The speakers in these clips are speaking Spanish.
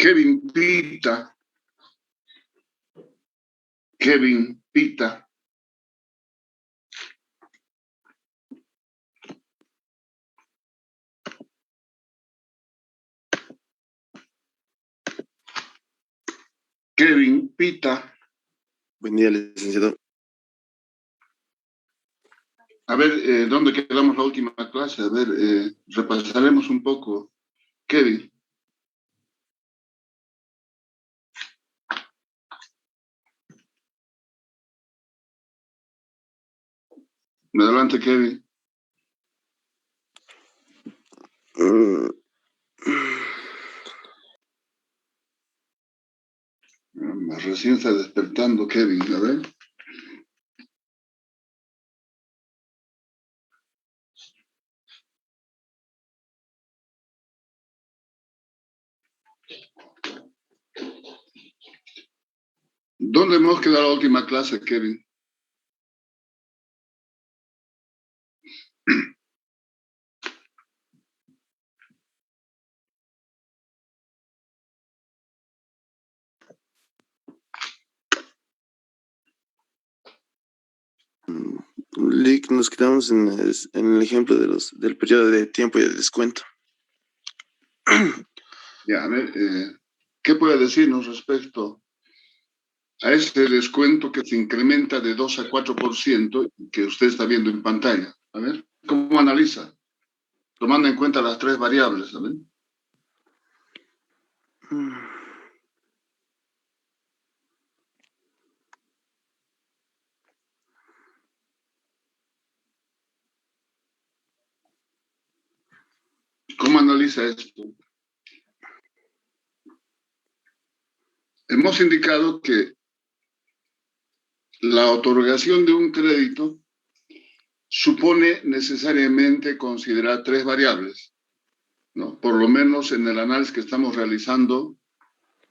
Kevin Pita. Kevin Pita. Kevin Pita. Buen día, licenciado. A ver, ¿dónde quedamos la última clase? A ver, repasaremos un poco. Kevin. Adelante, Kevin. Recién está despertando Kevin, a ver. ¿Dónde hemos quedado la última clase, Kevin? Lick, nos quedamos en el ejemplo del periodo de tiempo y el descuento. Ya, a ver, ¿qué puede decirnos respecto a ese descuento que se incrementa de 2 a 4% que usted está viendo en pantalla? A ver, ¿cómo analiza? Tomando en cuenta las tres variables, a ver. ¿Cómo analiza esto? Hemos indicado que la otorgación de un crédito supone necesariamente considerar tres variables, ¿no? Por lo menos en el análisis que estamos realizando,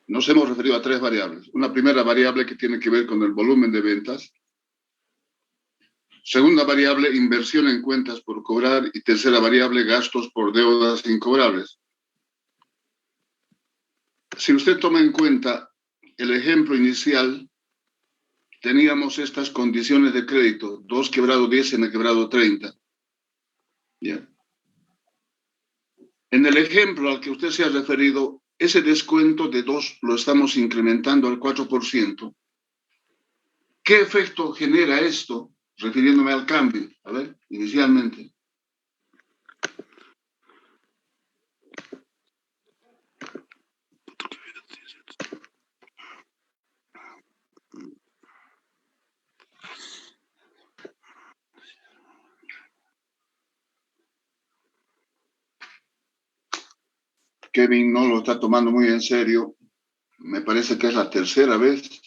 nos hemos referido a tres variables. Una primera variable que tiene que ver con el volumen de ventas. Segunda variable, inversión en cuentas por cobrar. Y tercera variable, gastos por deudas incobrables. Si usted toma en cuenta el ejemplo inicial, teníamos estas condiciones de crédito, 2 quebrado 10 en el quebrado 30. ¿Ya? En el ejemplo al que usted se ha referido, ese descuento de 2 lo estamos incrementando al 4%. ¿Qué efecto genera esto? Refiriéndome al cambio, a ver, inicialmente. Kevin no lo está tomando muy en serio. Me parece que es la tercera vez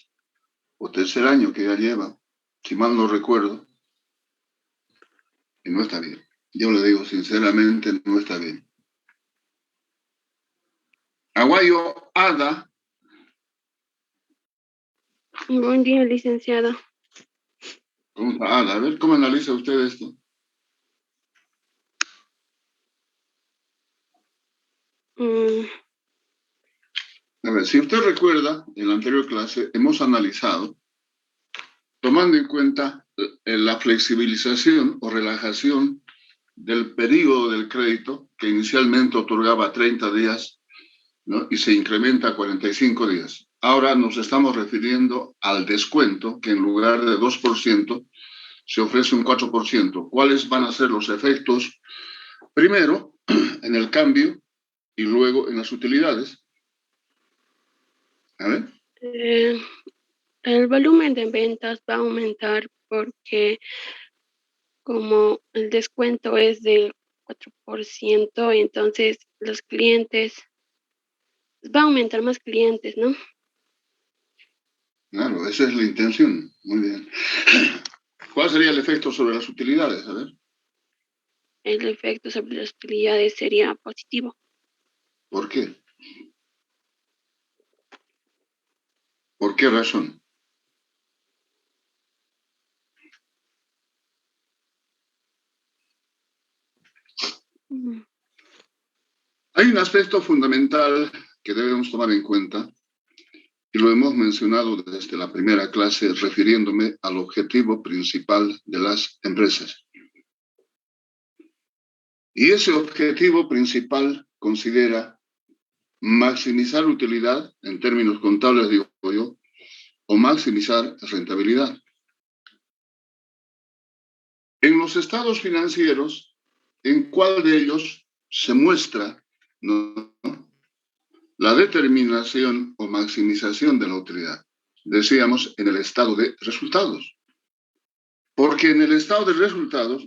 o tercer año que ya lleva, si mal no recuerdo. Y no está bien. Yo le digo sinceramente, no está bien. Aguayo Ada. Buen día, licenciado. ¿Cómo está Ada? A ver, ¿cómo analiza usted esto? A ver, si usted recuerda, en la anterior clase hemos analizado, tomando en cuenta la flexibilización o relajación del periodo del crédito, que inicialmente otorgaba 30 días, ¿no? Y se incrementa a 45 días. Ahora nos estamos refiriendo al descuento, que en lugar de 2%, se ofrece un 4%. ¿Cuáles van a ser los efectos? Primero, en el cambio y luego en las utilidades. A ver. El volumen de ventas va a aumentar porque como el descuento es del 4%, entonces los clientes, va a aumentar más clientes, ¿no? Claro, esa es la intención. Muy bien. ¿Cuál sería el efecto sobre las utilidades? A ver. El efecto sobre las utilidades sería positivo. ¿Por qué? ¿Por qué razón? Hay un aspecto fundamental que debemos tomar en cuenta, y lo hemos mencionado desde la primera clase refiriéndome al objetivo principal de las empresas. Y ese objetivo principal considera maximizar utilidad, en términos contables digo yo, o maximizar rentabilidad. En los estados financieros, ¿en cuál de ellos se muestra, ¿no?, la determinación o maximización de la utilidad? Decíamos en el estado de resultados. Porque en el estado de resultados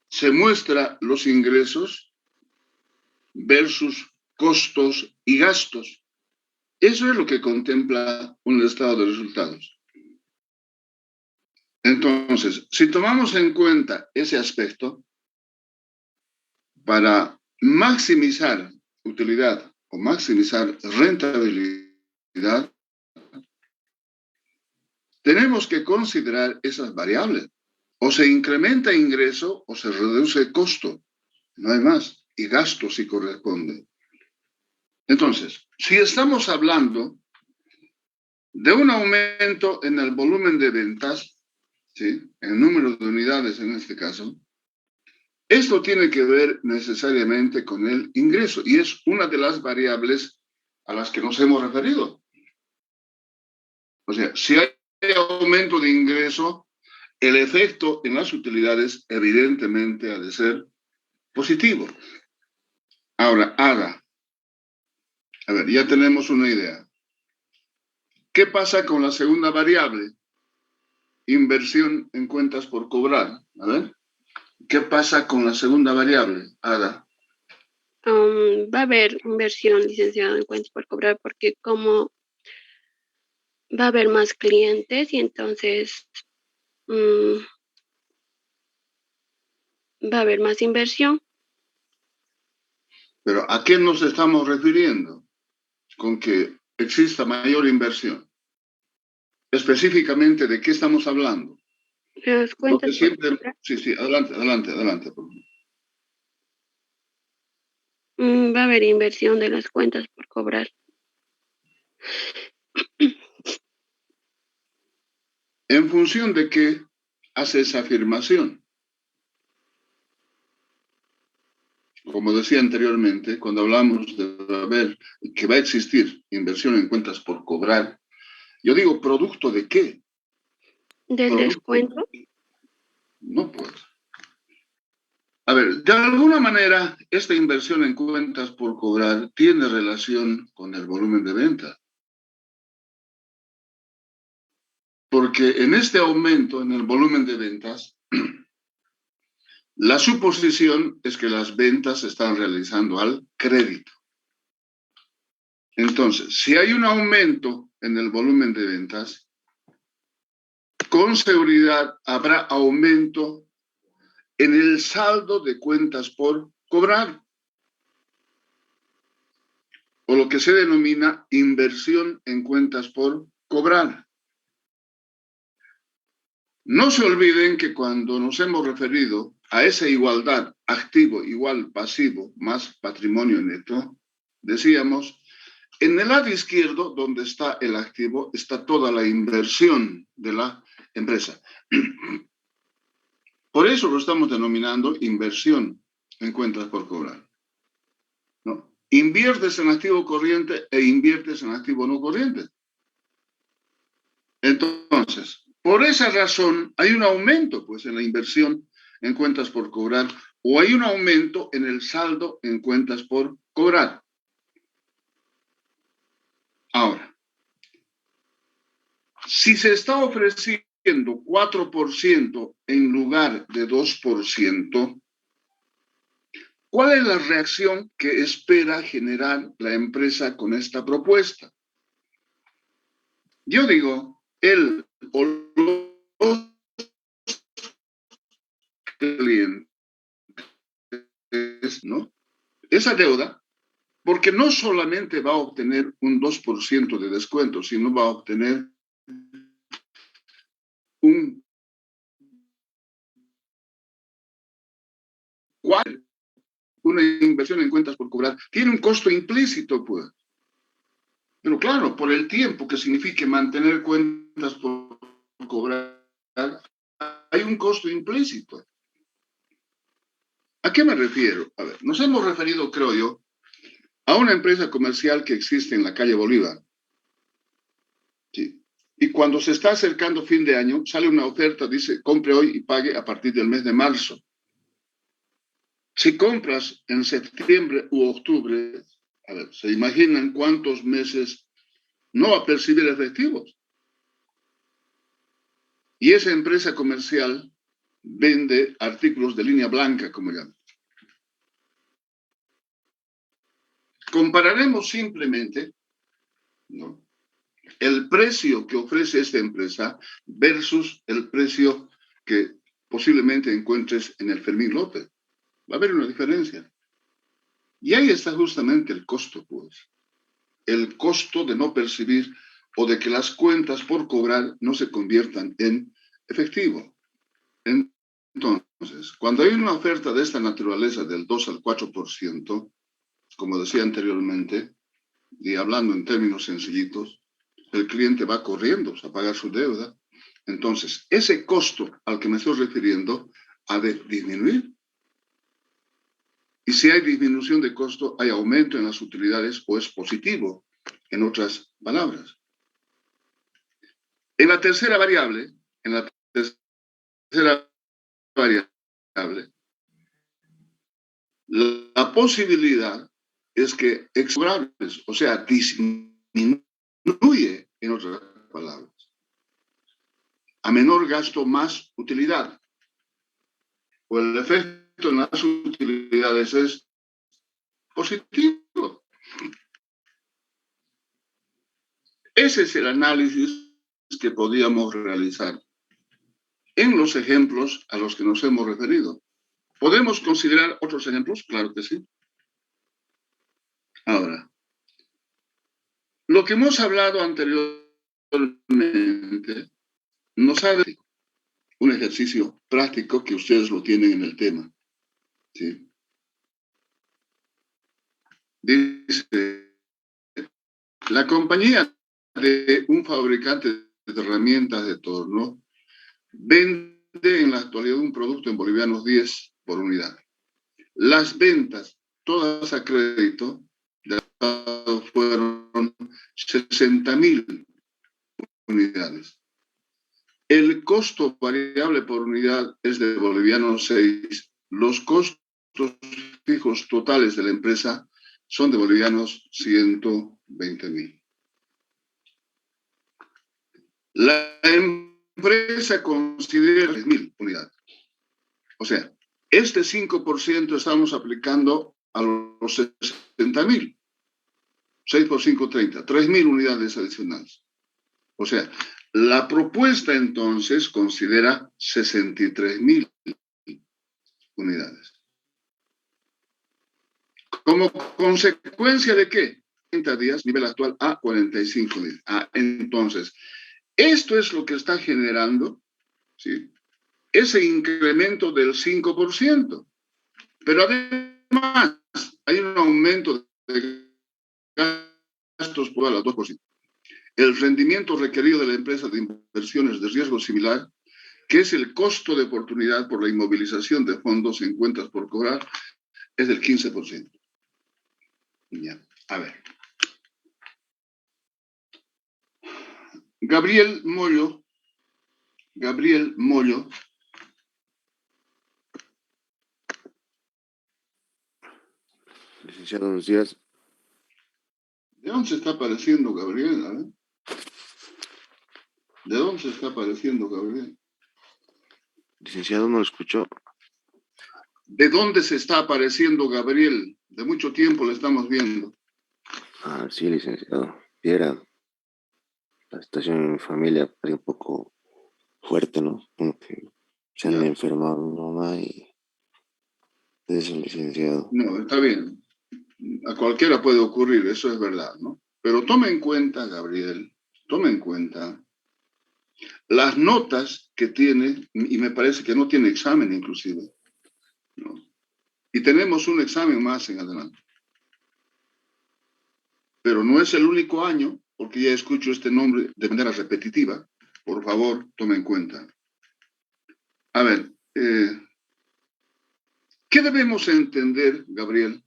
se muestra los ingresos versus costos y gastos. Eso es lo que contempla un estado de resultados. Entonces, si tomamos en cuenta ese aspecto, para maximizar utilidad o maximizar rentabilidad, tenemos que considerar esas variables. O se incrementa ingreso o se reduce costo. No hay más. Y gasto si corresponde. Entonces, si estamos hablando de un aumento en el volumen de ventas, ¿sí?, en número de unidades en este caso, esto tiene que ver necesariamente con el ingreso y es una de las variables a las que nos hemos referido. O sea, si hay aumento de ingreso, el efecto en las utilidades evidentemente ha de ser positivo. Ahora, Ada, a ver, ya tenemos una idea. ¿Qué pasa con la segunda variable? Inversión en cuentas por cobrar. A ver, ¿qué pasa con la segunda variable, Ada? Va a haber inversión, licenciado, en cuentas por cobrar, porque como va a haber más clientes y entonces va a haber más inversión. Pero ¿a qué nos estamos refiriendo con que exista mayor inversión? Específicamente, ¿de qué estamos hablando? Las cuentas Porque siempre... por cobrar. Sí, adelante. Por favor. Va a haber inversión de las cuentas por cobrar. ¿En función de qué hace esa afirmación? Como decía anteriormente, cuando hablamos de que va a existir inversión en cuentas por cobrar, yo digo, ¿producto de qué? ¿Del descuento? No, pues. A ver, de alguna manera, esta inversión en cuentas por cobrar tiene relación con el volumen de venta. Porque en este aumento en el volumen de ventas, la suposición es que las ventas se están realizando al crédito. Entonces, si hay un aumento en el volumen de ventas, con seguridad habrá aumento en el saldo de cuentas por cobrar, o lo que se denomina inversión en cuentas por cobrar. No se olviden que cuando nos hemos referido a esa igualdad activo igual pasivo más patrimonio neto, decíamos, en el lado izquierdo, donde está el activo, está toda la inversión de la empresa. Por eso lo estamos denominando inversión en cuentas por cobrar, ¿no? Inviertes en activo corriente e inviertes en activo no corriente. Entonces, por esa razón hay un aumento, pues, en la inversión en cuentas por cobrar, o hay un aumento en el saldo en cuentas por cobrar. Ahora, si se está ofreciendo 4% en lugar de 2%, ¿cuál es la reacción que espera generar la empresa con esta propuesta? Yo digo, él o los clientes, ¿no?, esa deuda, porque no solamente va a obtener un 2% de descuento, sino va a obtener un 4%. una inversión en cuentas por cobrar tiene un costo implícito, pues. Pero claro, por el tiempo que signifique mantener cuentas por cobrar, hay un costo implícito. ¿A qué me refiero? A ver, nos hemos referido, creo yo, a una empresa comercial que existe en la calle Bolívar. Sí. Y cuando se está acercando fin de año, sale una oferta, dice, compre hoy y pague a partir del mes de marzo. Si compras en septiembre u octubre, a ver, ¿se imaginan cuántos meses no va a percibir efectivos? Y esa empresa comercial vende artículos de línea blanca, como llaman. Compararemos simplemente, ¿no?, el precio que ofrece esta empresa versus el precio que posiblemente encuentres en el Fermín López. Va a haber una diferencia. Y ahí está justamente el costo, pues. El costo de no percibir o de que las cuentas por cobrar no se conviertan en efectivo. Entonces, cuando hay una oferta de esta naturaleza del 2 al 4%, como decía anteriormente, y hablando en términos sencillitos, el cliente va corriendo a pagar su deuda. Entonces, ese costo al que me estoy refiriendo ha de disminuir. Y si hay disminución de costo, hay aumento en las utilidades o es positivo, en otras palabras. En la tercera variable, la posibilidad es que exorbrantes, o sea, disminuye, en otras palabras. A menor gasto, más utilidad. O el efecto en las utilidades es positivo. Ese es el análisis que podíamos realizar en los ejemplos a los que nos hemos referido. ¿Podemos considerar otros ejemplos? Claro que sí. Ahora, lo que hemos hablado anteriormente nos ha de un ejercicio práctico que ustedes lo tienen en el tema. ¿Sí? Dice, la compañía de un fabricante de herramientas de torno vende en la actualidad un producto en bolivianos 10 por unidad. Las ventas, todas a crédito, fueron 60.000 unidades. El costo variable por unidad es de bolivianos 6. Los costos fijos totales de la empresa son de bolivianos 120.000. La empresa considera 3.000 unidades. O sea, este 5% estamos aplicando a los 60.000. 6 por 5, 30. 3.000 unidades adicionales. O sea, la propuesta entonces considera 63.000 unidades. ¿Como consecuencia de qué? 30 días, nivel actual a 45 días. Entonces, esto es lo que está generando, ¿sí?, ese incremento del 5%. Pero además, hay un aumento de gastos por el 2%. El rendimiento requerido de la empresa de inversiones de riesgo similar, que es el costo de oportunidad por la inmovilización de fondos en cuentas por cobrar, es del 15%. Ya, a ver. Gabriel Mollo. Licenciado, buenos días. ¿De dónde se está apareciendo Gabriel? A ver. ¿De dónde se está apareciendo Gabriel? Licenciado, no lo escucho. ¿De dónde se está apareciendo Gabriel? De mucho tiempo le estamos viendo. Sí, licenciado. Viera, la situación en mi familia parece un poco fuerte, ¿no? Como que se han enfermado mi mamá y de eso, licenciado. No, está bien. A cualquiera puede ocurrir, eso es verdad, ¿no? Pero tome en cuenta, Gabriel, tome en cuenta las notas que tiene, y me parece que no tiene examen inclusive, ¿no? y tenemos un examen más en adelante. Pero no es el único año, porque ya escucho este nombre de manera repetitiva. Por favor, tome en cuenta. A ver, ¿qué debemos entender, Gabriel,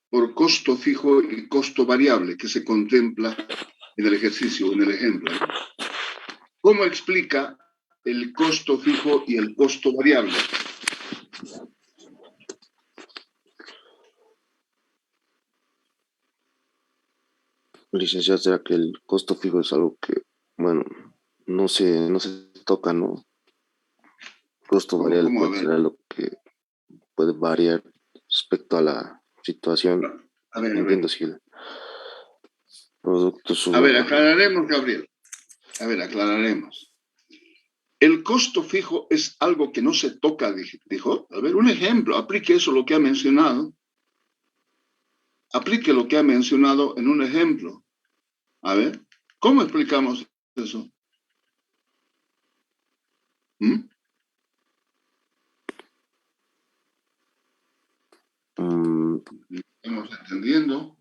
por costo fijo y costo variable que se contempla en el ejercicio, en el ejemplo? ¿Cómo explica el costo fijo y el costo variable? Licenciado, será que el costo fijo es algo que, bueno, no se toca, ¿no? Costo variable ¿Cómo? A puede ver, ser algo que puede variar respecto a la situación, a ver, a ver. entiendo si el producto A sube o ver, baja. aclararemos, Gabriel. A ver, aclararemos. El costo fijo es algo que no se toca, dijo. A ver, un ejemplo, aplique eso lo que ha mencionado. Aplique lo que ha mencionado en un ejemplo. A ver, ¿cómo explicamos eso? ¿Mm? ¿Estamos entendiendo?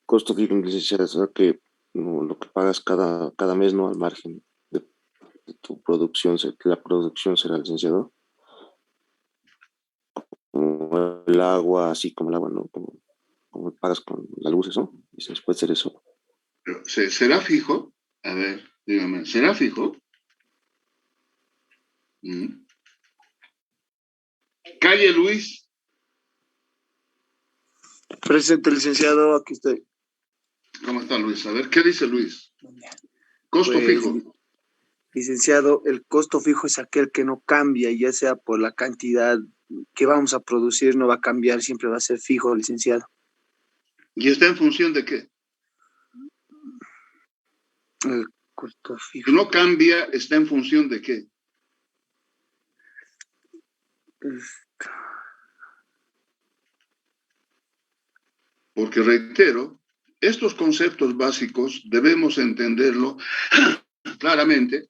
Costo fijo, licenciado, será que no, lo que pagas cada mes, ¿no? Al margen de tu producción, la producción será, licenciado. Como el agua, así como el agua, ¿no? Como pagas con la luz, eso. Puede ser eso. Pero, ¿será fijo? A ver, dígame, ¿será fijo? ¿Mm? Calle Luis. Presente, licenciado, aquí estoy. ¿Cómo está Luis? A ver, ¿qué dice Luis? Costo Pues, fijo. licenciado, el costo fijo es aquel que no cambia, ya sea por la cantidad que vamos a producir, no va a cambiar, siempre va a ser fijo, licenciado. ¿Y está en función de qué? El costo Si fijo. no cambia, ¿está en función de qué? es- Porque reitero, estos conceptos básicos debemos entenderlo claramente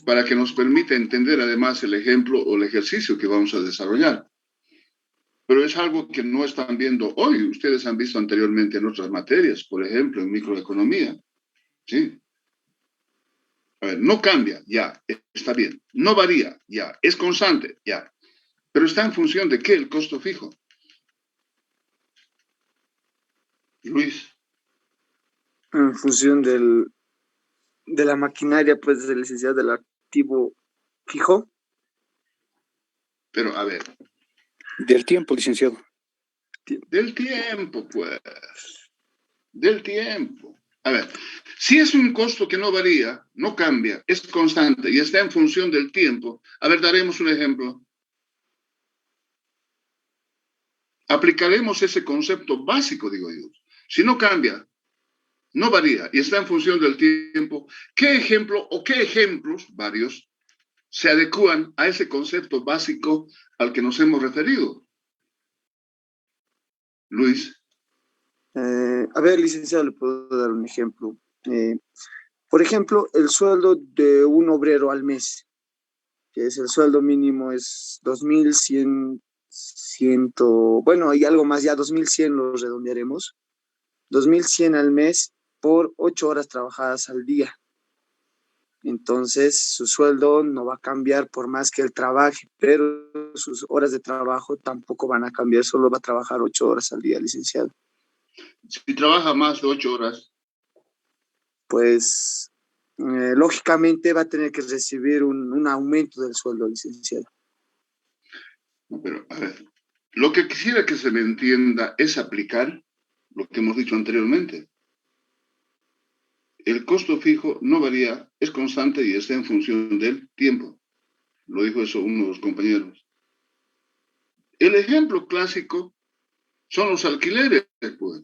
para que nos permita entender además el ejemplo o el ejercicio que vamos a desarrollar. Pero es algo que no están viendo hoy. Ustedes han visto anteriormente en otras materias, por ejemplo, en microeconomía. ¿Sí? A ver, no cambia, ya, está bien. No varía, ya. Es constante, ya. Pero está en función de qué el costo fijo. Luis. En función de la maquinaria, pues, del licenciado, del activo fijo. Pero a ver. Del tiempo, licenciado. Del tiempo, pues. Del tiempo. A ver, si es un costo que no varía, no cambia, es constante y está en función del tiempo, a ver, daremos un ejemplo. Aplicaremos ese concepto básico, digo yo. Si no cambia, no varía y está en función del tiempo, ¿qué ejemplo o qué ejemplos, varios, se adecúan a ese concepto básico al que nos hemos referido? Luis. A ver, licenciado, le puedo dar un ejemplo. Por ejemplo, el sueldo de un obrero al mes, que es el sueldo mínimo, es 2.100, bueno, hay algo más, ya 2.100 lo redondearemos, 2.100 al mes por 8 horas trabajadas al día. Entonces, su sueldo no va a cambiar por más que él trabaje, pero sus horas de trabajo tampoco van a cambiar, solo va a trabajar 8 horas al día, licenciado. Si trabaja más de 8 horas. Pues, lógicamente va a tener que recibir un aumento del sueldo, licenciado. No, pero, a ver, lo que quisiera que se me entienda es aplicar lo que hemos dicho anteriormente. El costo fijo no varía, es constante y está en función del tiempo. Lo dijo eso uno de los compañeros. El ejemplo clásico son los alquileres, pues.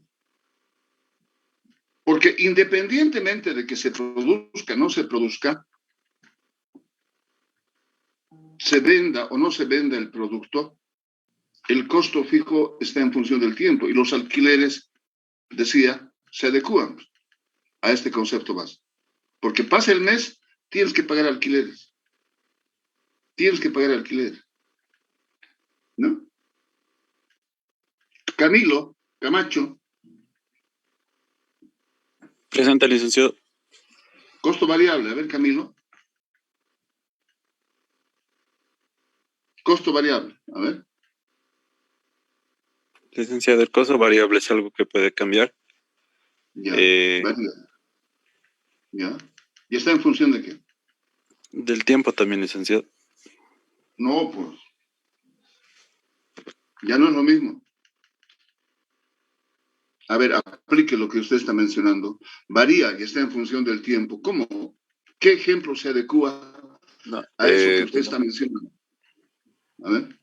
Porque independientemente de que se produzca o no se produzca, se venda o no se venda el producto, el costo fijo está en función del tiempo y los alquileres, decía, se adecúan a este concepto más. Porque pasa el mes, tienes que pagar alquileres. Tienes que pagar alquileres. ¿no? Camilo Camacho, Presente, licenciado. costo variable. A ver, Camilo. Costo variable. A ver. Licenciado, el costo variable es algo que puede cambiar. Ya. Eh, Variable. Ya. ¿Y está en función de qué? Del tiempo también, licenciado. No, pues. Ya no es lo mismo. A ver, aplique lo que usted está mencionando. Varía y está en función del tiempo. ¿Cómo? ¿Qué ejemplo se adecua No, a eso que usted está mencionando? A ver.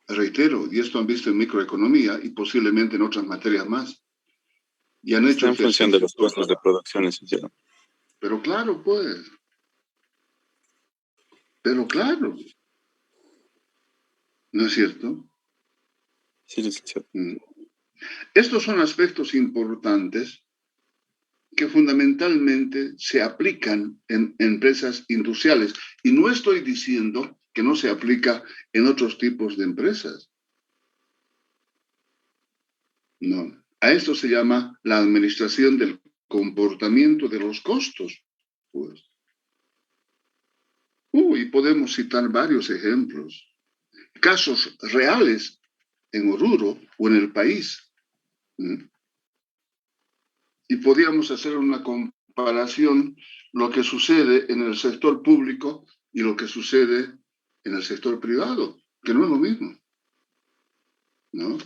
Reitero, y esto han visto en microeconomía y posiblemente en otras materias más. Y han hecho está en función de los ejercicios. costos de producción, licenciado. Pero claro, pues. Pero claro. ¿No es cierto? Sí, licenciado. Estos son aspectos importantes que fundamentalmente se aplican en empresas industriales. Y no estoy diciendo que no se aplica en otros tipos de empresas. No. A esto se llama la administración del comportamiento de los costos. Pues. Y podemos citar varios ejemplos. Casos reales en Oruro o en el país. Y podríamos hacer una comparación lo que sucede en el sector público y lo que sucede en el sector privado, que no es lo mismo, ¿no?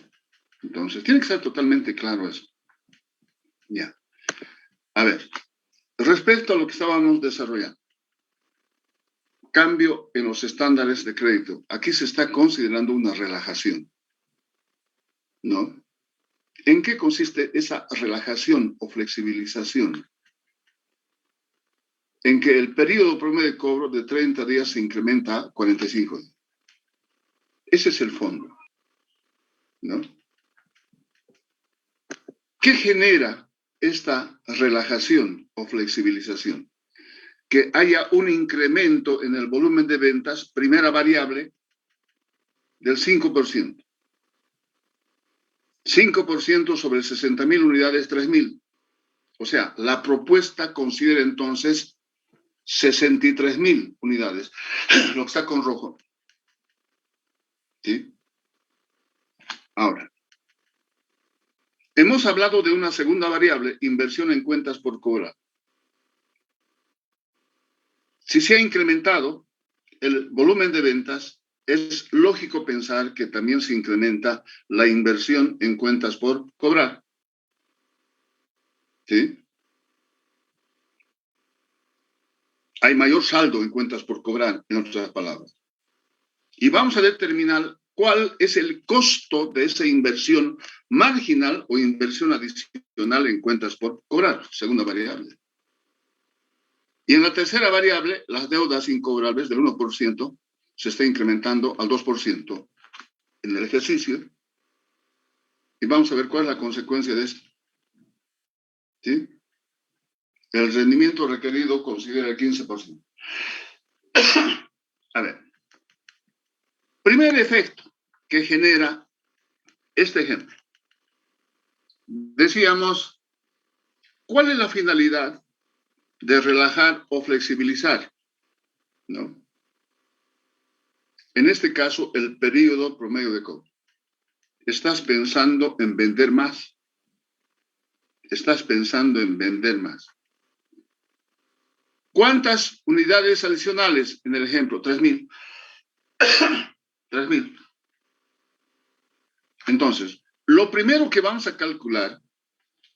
Entonces, tiene que estar totalmente claro eso. Ya. A ver, respecto a lo que estábamos desarrollando, cambio en los estándares de crédito. Aquí se está considerando una relajación, ¿no? ¿En qué consiste esa relajación o flexibilización? En que el periodo promedio de cobro de 30 días se incrementa a 45 días. Ese es el fondo, ¿no? ¿Qué genera esta relajación o flexibilización? Que haya un incremento en el volumen de ventas, primera variable, del 5%. 5% sobre 60.000 unidades, 3.000. O sea, la propuesta considera entonces 63.000 unidades, lo que está con rojo. ¿Sí? Ahora, hemos hablado de una segunda variable, inversión en cuentas por cobrar. Si se ha incrementado el volumen de ventas, es lógico pensar que también se incrementa la inversión en cuentas por cobrar. ¿Sí? Hay mayor saldo en cuentas por cobrar, en otras palabras. Y vamos a determinar cuál es el costo de esa inversión marginal o inversión adicional en cuentas por cobrar, segunda variable. Y en la tercera variable, las deudas incobrables del 1% se está incrementando al 2% en el ejercicio. Y vamos a ver cuál es la consecuencia de esto. ¿Sí? El rendimiento requerido considera el 15%. A ver. Primer efecto que genera este ejemplo. Decíamos, ¿cuál es la finalidad de relajar o flexibilizar? ¿No? En este caso, el periodo promedio de cobro. Estás pensando en vender más. Estás pensando en vender más. ¿Cuántas unidades adicionales en el ejemplo? 3.000. 3.000. Entonces, lo primero que vamos a calcular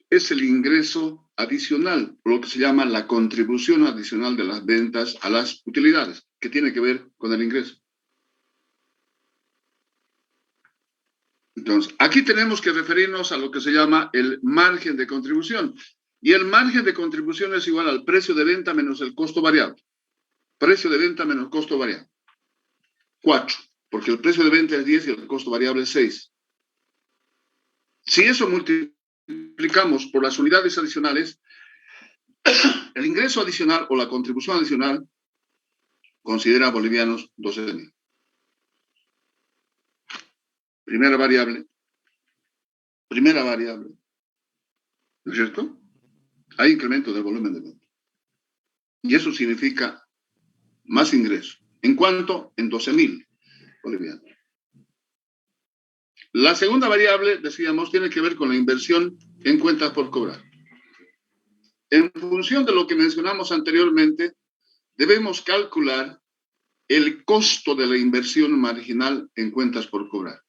es el ingreso adicional, lo que se llama la contribución adicional de las ventas a las utilidades, que tiene que ver con el ingreso. Entonces, aquí tenemos que referirnos a lo que se llama el margen de contribución. Y el margen de contribución es igual al precio de venta menos el costo variable. Precio de venta menos costo variable. 4, porque el precio de venta es 10 y el costo variable es 6. Si eso multiplicamos por las unidades adicionales, el ingreso adicional o la contribución adicional considera bolivianos 12.000. primera variable, ¿no es cierto? Hay incremento del volumen de venta. Y eso significa más ingreso. ¿En cuánto? En 12.000 bolivianos. La segunda variable, decíamos, tiene que ver con la inversión en cuentas por cobrar. En función de lo que mencionamos anteriormente, debemos calcular el costo de la inversión marginal en cuentas por cobrar.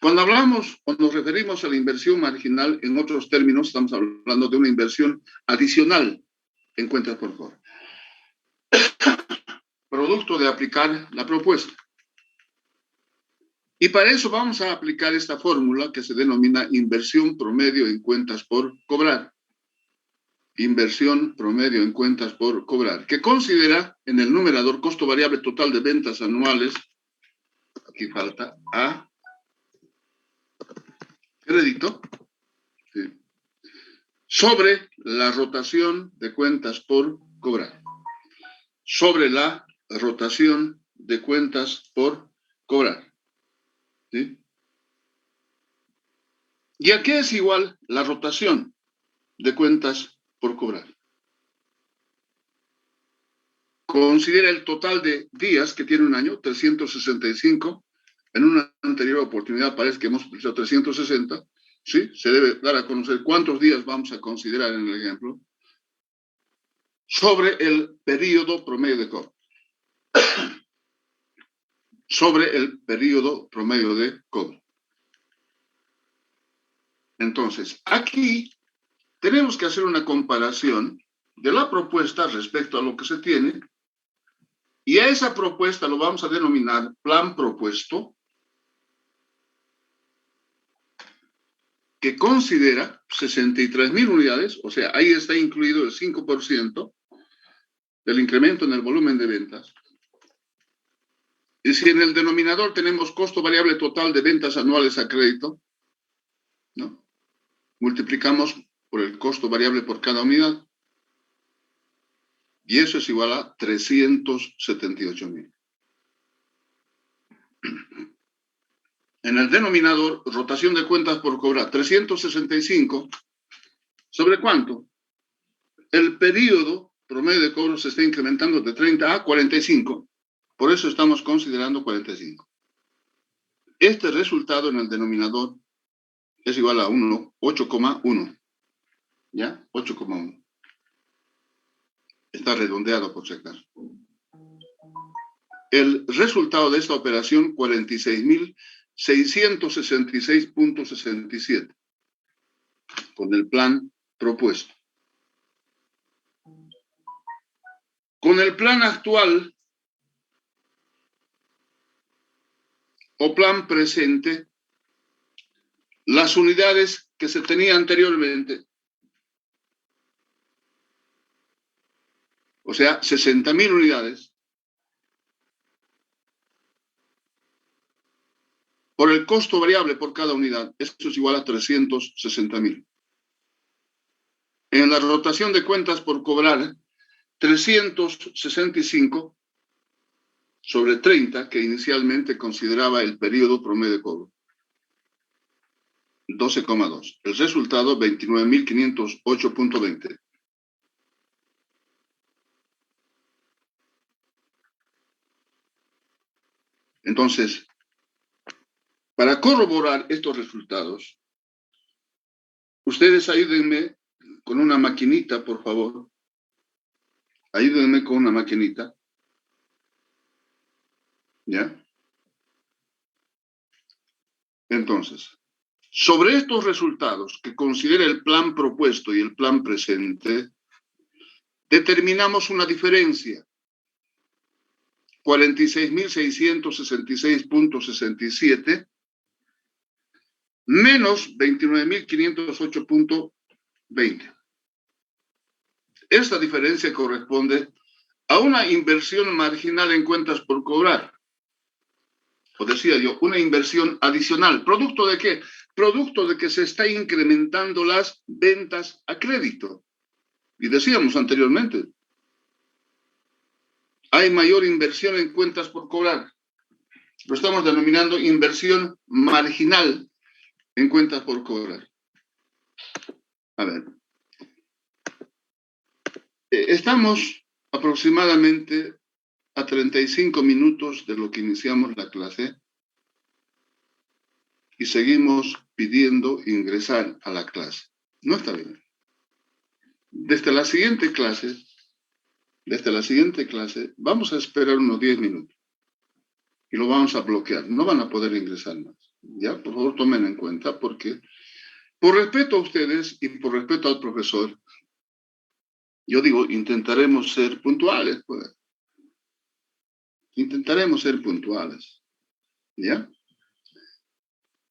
Cuando hablamos o nos referimos a la inversión marginal, en otros términos, estamos hablando de una inversión adicional en cuentas por cobrar. Producto de aplicar la propuesta. Y para eso vamos a aplicar esta fórmula que se denomina inversión promedio en cuentas por cobrar. Inversión promedio en cuentas por cobrar, que considera en el numerador costo variable total de ventas anuales, aquí falta A, crédito, sí, sobre la rotación de cuentas por cobrar. Sobre la rotación de cuentas por cobrar. ¿Sí? ¿Y a qué es igual la rotación de cuentas por cobrar? Considera el total de días que tiene un año, 365. En una anterior oportunidad parece que hemos utilizado 360. ¿Sí? Se debe dar a conocer cuántos días vamos a considerar en el ejemplo. Sobre el periodo promedio de cobro. Sobre el periodo promedio de cobro. Entonces, aquí tenemos que hacer una comparación de la propuesta respecto a lo que se tiene, y a esa propuesta lo vamos a denominar plan propuesto, que considera 63.000 unidades, o sea, ahí está incluido el 5% del incremento en el volumen de ventas. Y si en el denominador tenemos costo variable total de ventas anuales a crédito, ¿no? Multiplicamos por el costo variable por cada unidad. Y eso es igual a 378.000. En el denominador, rotación de cuentas por cobrar, 365. ¿Sobre cuánto? El periodo promedio de cobro se está incrementando de 30 a 45. Por eso estamos considerando 45. Este resultado en el denominador es igual a 8,1. ¿Ya? 8,1. Está redondeado por si acaso. El resultado de esta operación, 46.666.67. Con el plan propuesto. Con el plan actual o plan presente, las unidades que se tenían anteriormente, o sea, 60.000 unidades, por el costo variable por cada unidad, esto es igual a 360.000. En la rotación de cuentas por cobrar, 365 sobre 30, que inicialmente consideraba el periodo promedio de cobro. 12,2. El resultado, 29.508.20. Entonces, para corroborar estos resultados, ustedes ayúdenme con una maquinita, por favor. Ayúdenme con una maquinita. ¿Ya? Entonces, sobre estos resultados que considera el plan propuesto y el plan presente, determinamos una diferencia. 46.666.67 menos 29.508.20. Esta diferencia corresponde a una inversión marginal en cuentas por cobrar. O decía yo, una inversión adicional. ¿Producto de qué? Producto de que se está incrementando las ventas a crédito. Y decíamos anteriormente, hay mayor inversión en cuentas por cobrar. Lo estamos denominando inversión marginal en cuentas por cobrar. A ver. Estamos aproximadamente a 35 minutos de lo que iniciamos la clase y seguimos pidiendo ingresar a la clase. No está bien. Desde la siguiente clase, vamos a esperar unos 10 minutos y lo vamos a bloquear. No van a poder ingresar más. Ya, por favor, tomen en cuenta porque por respeto a ustedes y por respeto al profesor, yo digo, intentaremos ser puntuales, pues. Intentaremos ser puntuales. ¿Ya?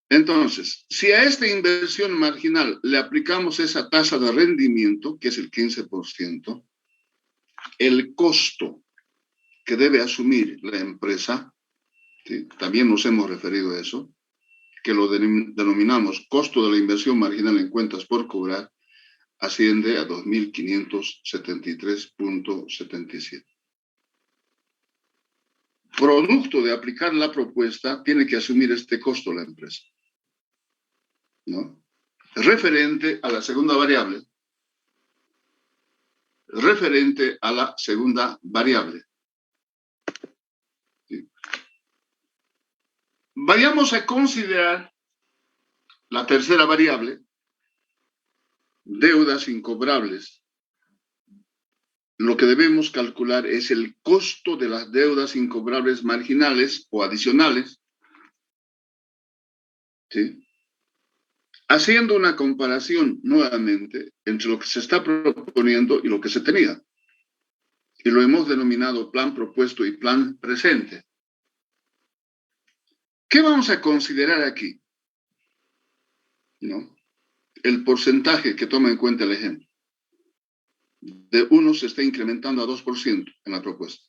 Entonces, si a esta inversión marginal le aplicamos esa tasa de rendimiento, que es el 15%, el costo que debe asumir la empresa, ¿sí? También nos hemos referido a eso, que lo denominamos costo de la inversión marginal en cuentas por cobrar, asciende a 2.573.77. Producto de aplicar la propuesta, tiene que asumir este costo la empresa, ¿no? Referente a la segunda variable. ¿Sí? Vayamos a considerar la tercera variable, deudas incobrables. Lo que debemos calcular es el costo de las deudas incobrables marginales o adicionales, ¿sí? Haciendo una comparación nuevamente entre lo que se está proponiendo y lo que se tenía. Y lo hemos denominado plan propuesto y plan presente. ¿Qué vamos a considerar aquí? ¿No? El porcentaje que toma en cuenta el ejemplo. De 1 se está incrementando a 2% en la propuesta.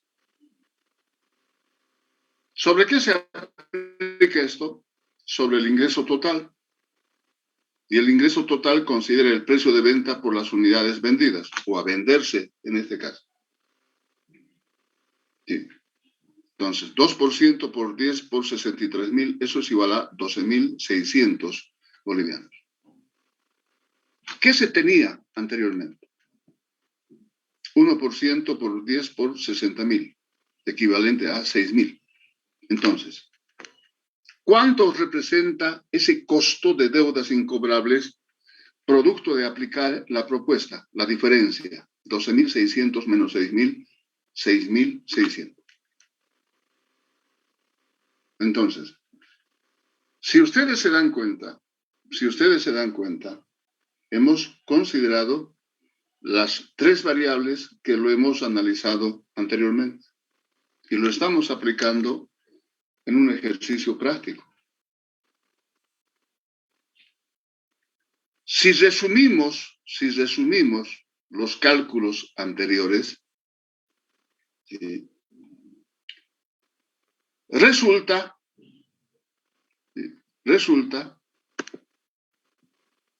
¿Sobre qué se aplica esto? Sobre el ingreso total. Y el ingreso total considera el precio de venta por las unidades vendidas, o a venderse en este caso. Sí. Entonces, 2% por 10 por 63.000, eso es igual a 12.600 bolivianos. ¿Qué se tenía anteriormente? 1% por 10 por 60.000, equivalente a 6.000. Entonces, ¿cuánto representa ese costo de deudas incobrables producto de aplicar la propuesta, la diferencia? 12.600 menos 6.000, 6.600. Entonces, si ustedes se dan cuenta, hemos considerado las tres variables que lo hemos analizado anteriormente y lo estamos aplicando en un ejercicio práctico. Si resumimos los cálculos anteriores, resulta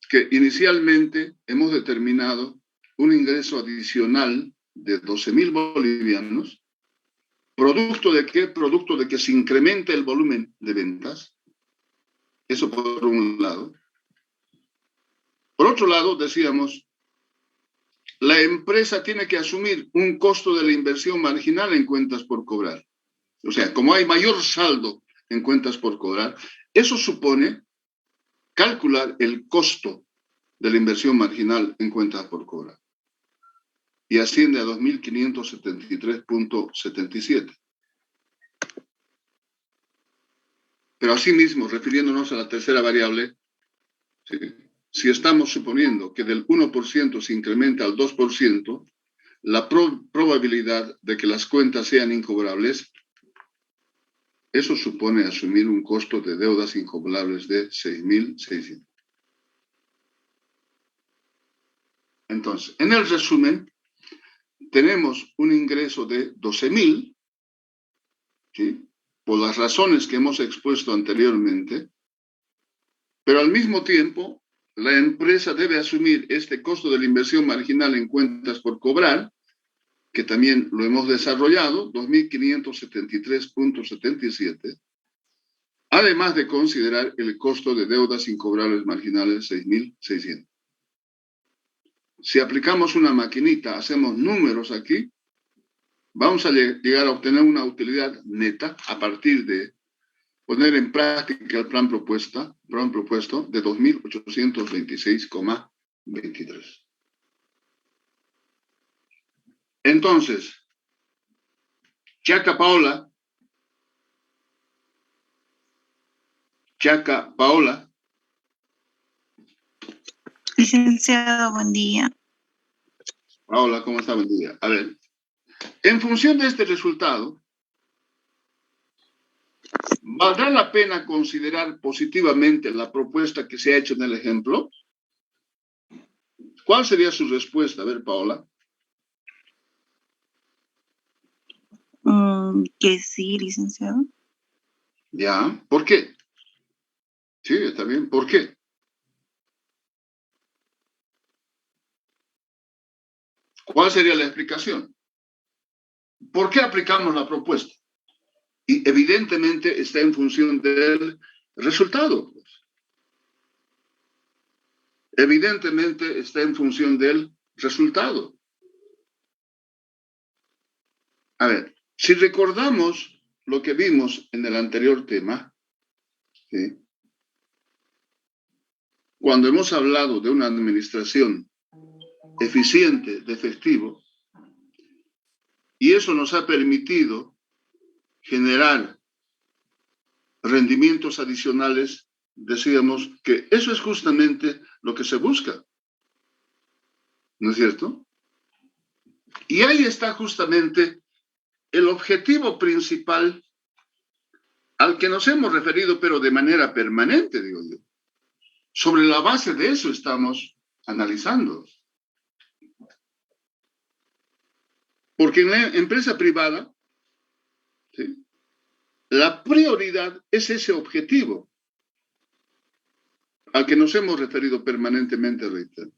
que inicialmente hemos determinado un ingreso adicional de 12.000 bolivianos. ¿Producto de qué? Producto de que se incrementa el volumen de ventas. Eso por un lado. Por otro lado, decíamos, la empresa tiene que asumir un costo de la inversión marginal en cuentas por cobrar. O sea, como hay mayor saldo en cuentas por cobrar, eso supone calcular el costo de la inversión marginal en cuentas por cobrar. Y asciende a 2.573.77. Pero asimismo, refiriéndonos a la tercera variable, ¿sí? Si estamos suponiendo que del 1% se incrementa al 2%, la probabilidad de que las cuentas sean incobrables, eso supone asumir un costo de deudas incobrables de 6.600. Entonces, en el resumen, tenemos un ingreso de 12.000, ¿sí? Por las razones que hemos expuesto anteriormente, pero al mismo tiempo, la empresa debe asumir este costo de la inversión marginal en cuentas por cobrar, que también lo hemos desarrollado, 2.573.77, además de considerar el costo de deudas incobrables marginales 6.600. Si aplicamos una maquinita, hacemos números aquí, vamos a llegar a obtener una utilidad neta a partir de poner en práctica el plan propuesto de 2.826,23. Entonces, Chaca Paola, Licenciado, buen día. Paola, ¿cómo está? Buen día. A ver, en función de este resultado, ¿valdrá la pena considerar positivamente la propuesta que se ha hecho en el ejemplo? ¿Cuál sería su respuesta? A ver, Paola. Que sí, licenciado. Ya, ¿por qué? Sí, está bien, ¿por qué? ¿Cuál sería la explicación? ¿Por qué aplicamos la propuesta? Y evidentemente está en función del resultado. Evidentemente está en función del resultado. A ver, si recordamos lo que vimos en el anterior tema, ¿sí? Cuando hemos hablado de una administración eficiente de efectivo, y eso nos ha permitido generar rendimientos adicionales, decíamos que eso es justamente lo que se busca, ¿no es cierto? Y ahí está justamente el objetivo principal al que nos hemos referido, pero de manera permanente, digo yo. Sobre la base de eso estamos analizando. Porque en la empresa privada, ¿sí?, la prioridad es ese objetivo al que nos hemos referido permanentemente, reitero.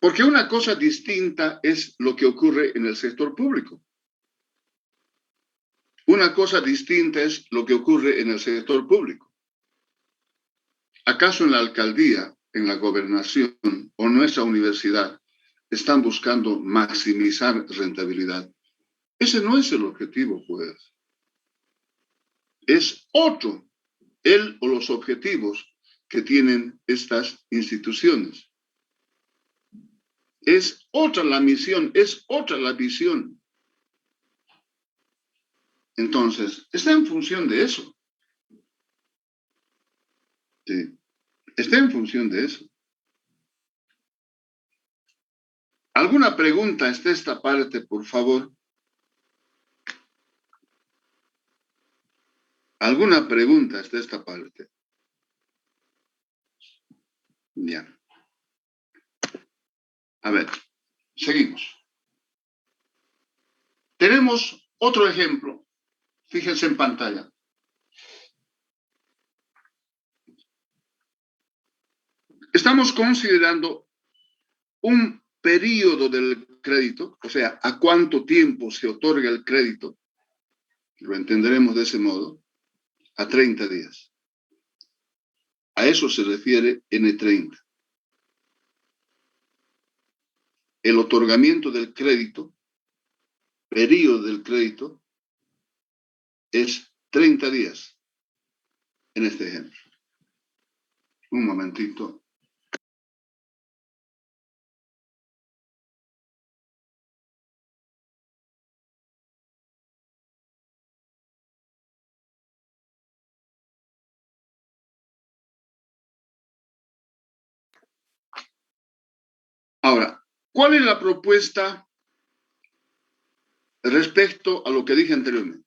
Porque una cosa distinta es lo que ocurre en el sector público. Una cosa distinta es lo que ocurre en el sector público. ¿Acaso en la alcaldía, en la gobernación o nuestra universidad están buscando maximizar rentabilidad? Ese no es el objetivo, pues. Es otro, el o los objetivos que tienen estas instituciones. Es otra la misión, es otra la visión. Entonces, está en función de eso. Sí, está en función de eso. ¿Alguna pregunta hasta esta parte, por favor? ¿Alguna pregunta hasta esta parte? Ya. A ver, seguimos. Tenemos otro ejemplo. Fíjense en pantalla. Estamos considerando un periodo del crédito, o sea, a cuánto tiempo se otorga el crédito, lo entenderemos de ese modo, a 30 días. A eso se refiere N30. El otorgamiento del crédito, periodo del crédito, es 30 días en este ejemplo. Un momentito. Ahora, ¿cuál es la propuesta respecto a lo que dije anteriormente?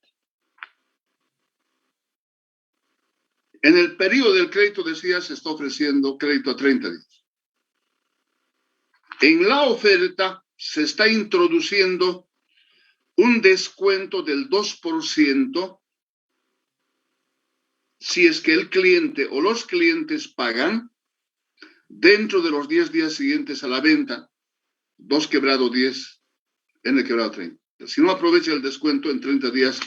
En el periodo del crédito, decía, se está ofreciendo crédito a 30 días. En la oferta se está introduciendo un descuento del 2% si es que el cliente o los clientes pagan dentro de los 10 días siguientes a la venta, 2 quebrado 10, N quebrado 30. Si no aprovecha el descuento en 30 días,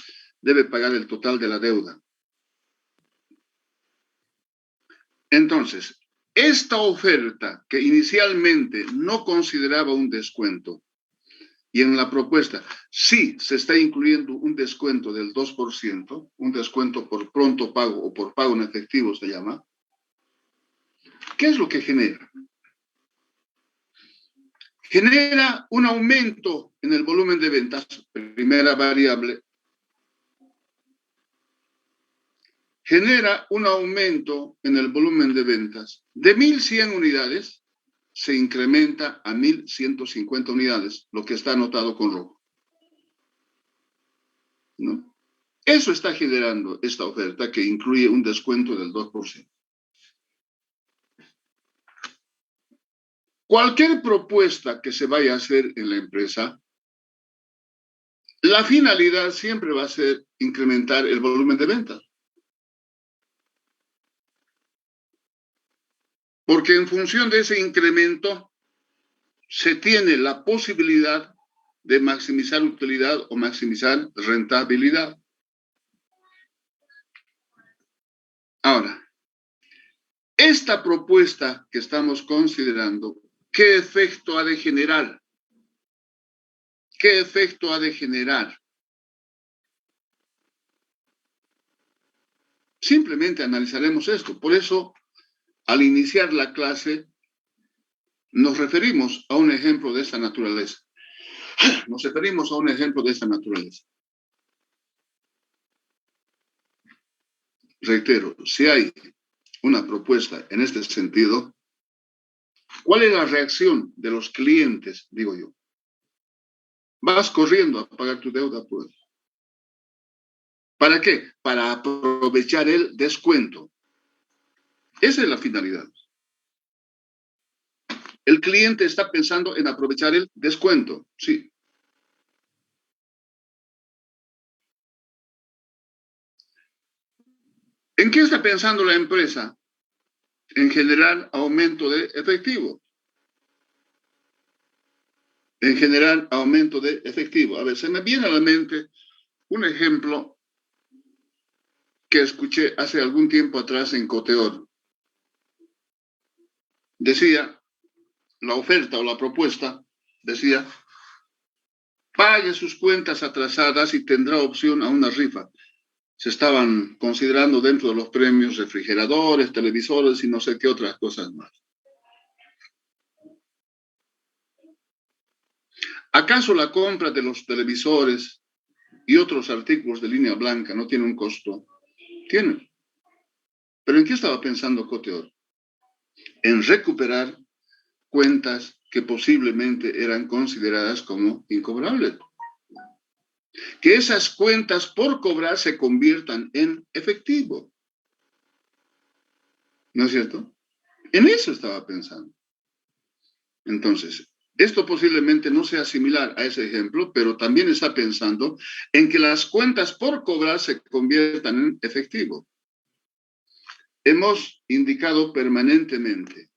debe pagar el total de la deuda. Entonces, esta oferta que inicialmente no consideraba un descuento, y en la propuesta sí se está incluyendo un descuento del 2%, un descuento por pronto pago o por pago en efectivo se llama, ¿qué es lo que genera? Genera un aumento en el volumen de ventas, primera variable. Genera un aumento en el volumen de ventas de 1.100 unidades, se incrementa a 1.150 unidades, lo que está anotado con rojo. ¿No? Eso está generando esta oferta que incluye un descuento del 2%. Cualquier propuesta que se vaya a hacer en la empresa, la finalidad siempre va a ser incrementar el volumen de ventas. Porque en función de ese incremento se tiene la posibilidad de maximizar utilidad o maximizar rentabilidad. Ahora, esta propuesta que estamos considerando, ¿qué efecto ha de generar? ¿Qué efecto ha de generar? Simplemente analizaremos esto. Por eso, al iniciar la clase, nos referimos a un ejemplo de esta naturaleza. Nos referimos a un ejemplo de esta naturaleza. Reitero, si hay una propuesta en este sentido, ¿cuál es la reacción de los clientes, digo yo? Vas corriendo a pagar tu deuda, pues. ¿Para qué? Para aprovechar el descuento. Esa es la finalidad. El cliente está pensando en aprovechar el descuento, sí. ¿En qué está pensando la empresa? En generar aumento de efectivo. En generar aumento de efectivo. A ver, se me viene a la mente un ejemplo que escuché hace algún tiempo atrás en Coteor. Decía, la oferta o la propuesta, decía, pague sus cuentas atrasadas y tendrá opción a una rifa. Se estaban considerando dentro de los premios refrigeradores, televisores y no sé qué otras cosas más. ¿Acaso la compra de los televisores y otros artículos de línea blanca no tiene un costo? Tiene. ¿Pero en qué estaba pensando Coteor? En recuperar cuentas que posiblemente eran consideradas como incobrables. Que esas cuentas por cobrar se conviertan en efectivo. ¿No es cierto? En eso estaba pensando. Entonces, esto posiblemente no sea similar a ese ejemplo, pero también está pensando en que las cuentas por cobrar se conviertan en efectivo. Hemos indicado permanentemente,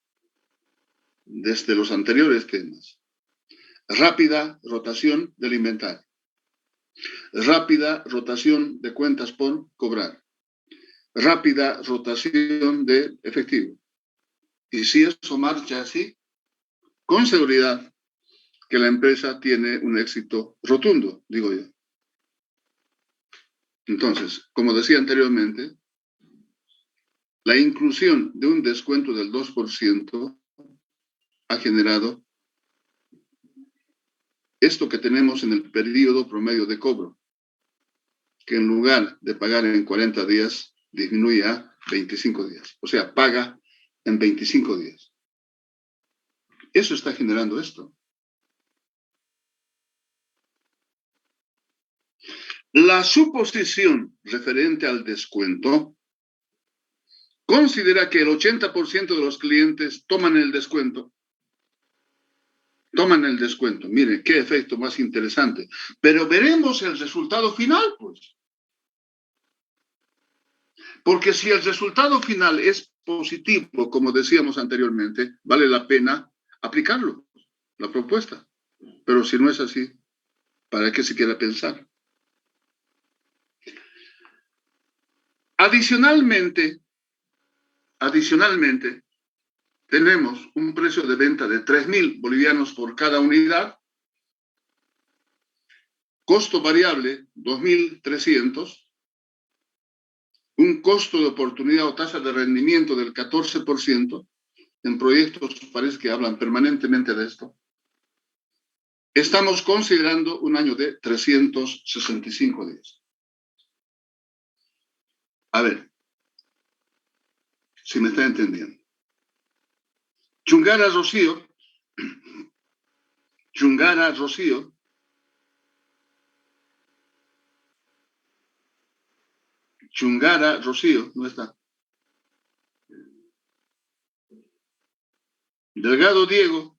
desde los anteriores temas, rápida rotación del inventario, rápida rotación de cuentas por cobrar, rápida rotación de efectivo. Y si eso marcha así, con seguridad que la empresa tiene un éxito rotundo, digo yo. Entonces, como decía anteriormente, la inclusión de un descuento del 2% ha generado esto que tenemos en el periodo promedio de cobro, que en lugar de pagar en 40 días, disminuye a 25 días. O sea, paga en 25 días. Eso está generando esto. La suposición referente al descuento considera que el 80% de los clientes toman el descuento. Toman el descuento. Miren, qué efecto más interesante. Pero veremos el resultado final, pues. Porque si el resultado final es positivo, como decíamos anteriormente, vale la pena aplicarlo, la propuesta. Pero si no es así, ¿para qué se quiera pensar? Adicionalmente, tenemos un precio de venta de 3.000 bolivianos por cada unidad, costo variable 2.300, un costo de oportunidad o tasa de rendimiento del 14%, en proyectos parece que hablan permanentemente de esto. Estamos considerando un año de 365 días. A ver, si me está entendiendo. Chungara Rocío, no está. Delgado Diego,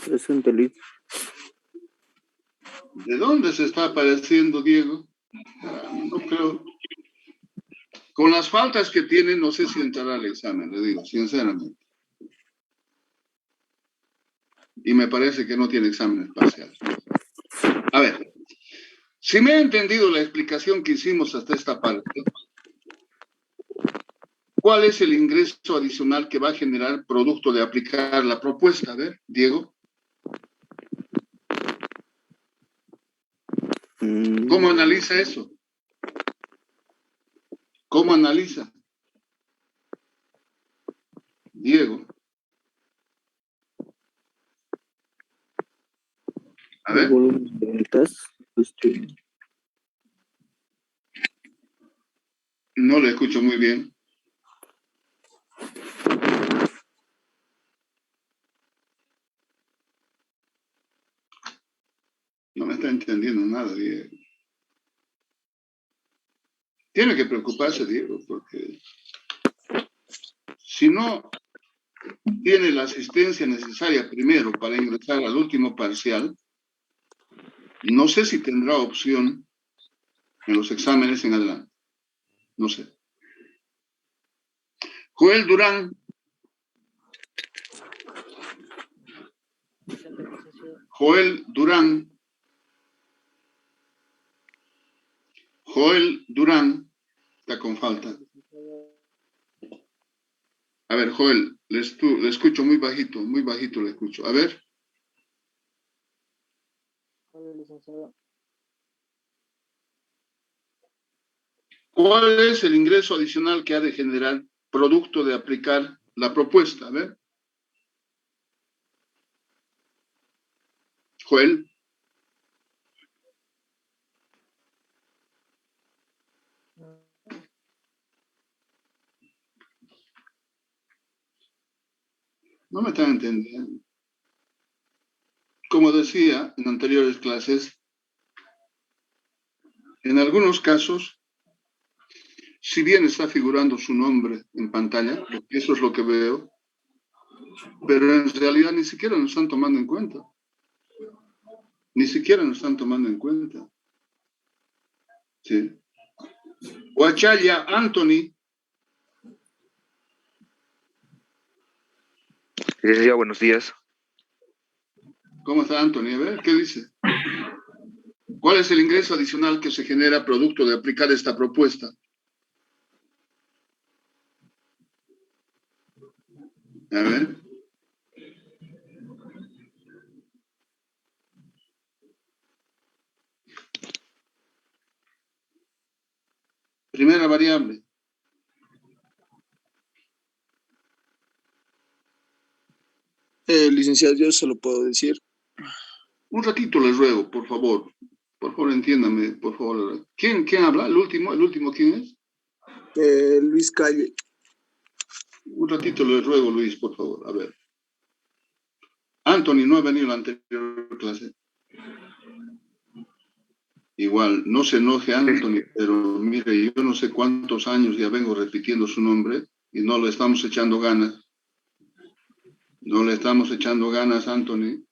Presente, Luis. ¿de dónde se está apareciendo Diego? No creo. Con las faltas que tiene, no sé si entrará al examen, le digo, sinceramente. Y me parece que no tiene examen parcial. A ver, si me ha entendido la explicación que hicimos hasta esta parte, ¿cuál es el ingreso adicional que va a generar producto de aplicar la propuesta? A ver, Diego. ¿Cómo analiza eso? ¿Cómo analiza? Diego. A ver. El volumen de ventas. No le escucho muy bien. No me está entendiendo nada, Diego. Tiene que preocuparse, Diego, porque si no tiene la asistencia necesaria primero para ingresar al último parcial, no sé si tendrá opción en los exámenes en adelante. No sé. Joel Durán. Está con falta. A ver, Joel, le escucho muy bajito le escucho. A ver. ¿Cuál es el ingreso adicional que ha de generar producto de aplicar la propuesta? A ver. Joel. No me están entendiendo. Como decía en anteriores clases, en algunos casos, si bien está figurando su nombre en pantalla, porque eso es lo que veo, pero en realidad ni siquiera nos están tomando en cuenta. Sí. Huachaya Anthony. Licenciado, buenos días. ¿Cómo está Anthony? A ver, ¿qué dice? ¿Cuál es el ingreso adicional que se genera producto de aplicar esta propuesta? A ver. Primera variable. Licenciado, yo se lo puedo decir. Un ratito les ruego, por favor. Por favor, entiéndame, por favor. ¿Quién habla? ¿El último? ¿El último quién es? Luis Calle. Un ratito les ruego, Luis, por favor. A ver. Anthony no ha venido a la anterior clase. Igual, no se enoje Anthony, pero mire, yo no sé cuántos años ya vengo repitiendo su nombre y no le estamos echando ganas. Anthony.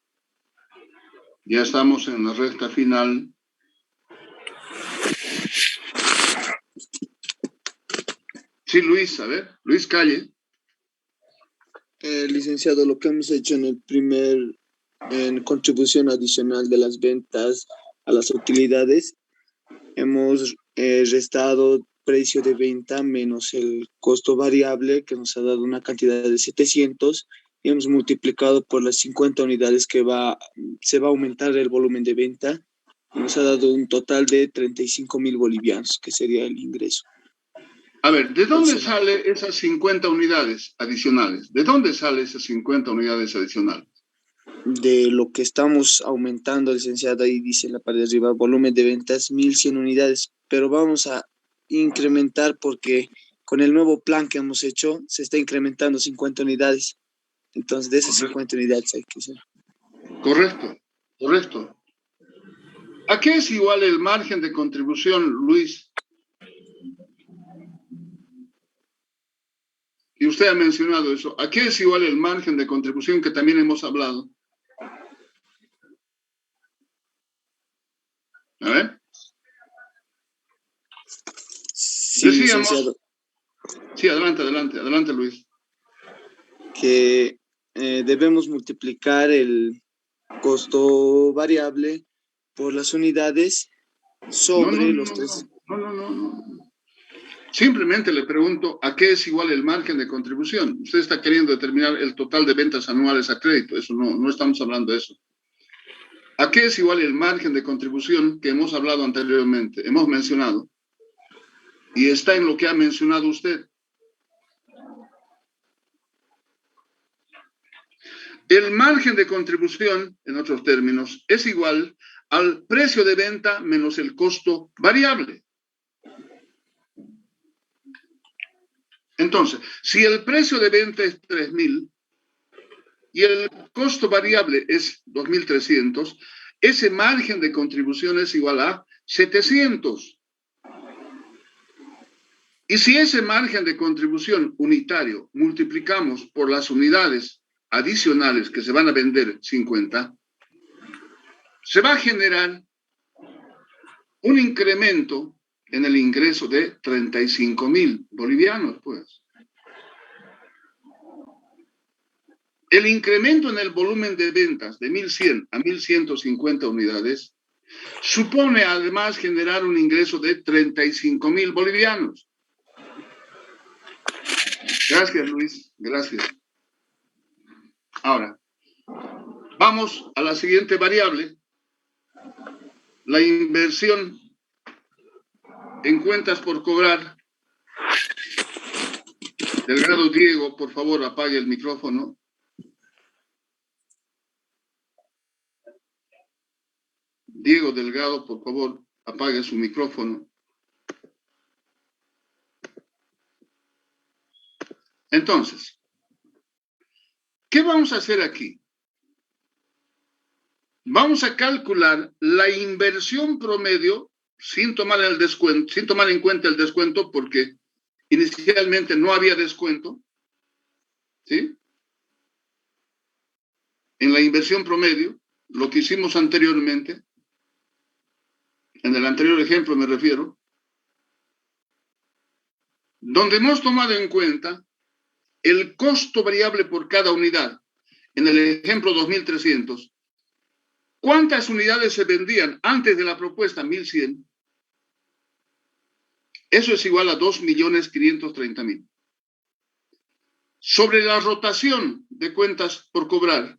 Ya estamos en la recta final. Sí, Luis, a ver, Luis Calle. Licenciado, lo que hemos hecho en el primer en contribución adicional de las ventas a las utilidades, hemos restado precio de venta menos el costo variable, que nos ha dado una cantidad de 700, y hemos multiplicado por las 50 unidades que se va a aumentar el volumen de venta, y nos ha dado un total de 35.000 bolivianos, que sería el ingreso. A ver, ¿de dónde Entonces, salen esas 50 unidades adicionales? ¿De dónde salen esas 50 unidades adicionales? de lo que estamos aumentando, licenciado, ahí dice en la parte de arriba, volumen de ventas 1.100 unidades, pero vamos a incrementar porque con el nuevo plan que hemos hecho se está incrementando 50 unidades. Entonces, de esas 50 unidades hay que hacer. Correcto, correcto. ¿A qué es igual el margen de contribución, Luis? Y usted ha mencionado eso. ¿A qué es igual el margen de contribución que también hemos hablado? A ver. Sí, Decíamos, licenciado, sí, adelante, Luis. que debemos multiplicar el costo variable por las unidades sobre los tres. No. Simplemente le pregunto a qué es igual el margen de contribución. Usted está queriendo determinar el total de ventas anuales a crédito. Eso no estamos hablando de eso. ¿A qué es igual el margen de contribución que hemos hablado anteriormente? Hemos mencionado. Y está en lo que ha mencionado usted. El margen de contribución, en otros términos, es igual al precio de venta menos el costo variable. Entonces, si el precio de venta es 3.000 y el costo variable es 2.300, ese margen de contribución es igual a 700. Y si ese margen de contribución unitario multiplicamos por las unidades adicionales que se van a vender 50, se va a generar un incremento en el ingreso de 35.000 bolivianos, pues. El incremento en el volumen de ventas de 1.100 a 1.150 unidades supone además generar un ingreso de 35.000 bolivianos. Gracias, Luis. Gracias. Ahora, vamos a la siguiente variable. La inversión en cuentas por cobrar. Delgado Diego, por favor, apague el micrófono. Diego Delgado, por favor, apague su micrófono. Entonces, ¿qué vamos a hacer aquí? Vamos a calcular la inversión promedio sin tomar en cuenta el descuento, porque inicialmente no había descuento, ¿sí? En la inversión promedio, lo que hicimos anteriormente, en el anterior ejemplo me refiero, donde hemos tomado en cuenta el costo variable por cada unidad. En el ejemplo 2.300, ¿cuántas unidades se vendían antes de la propuesta? 1.100. Eso es igual a 2.530.000. Sobre la rotación de cuentas por cobrar,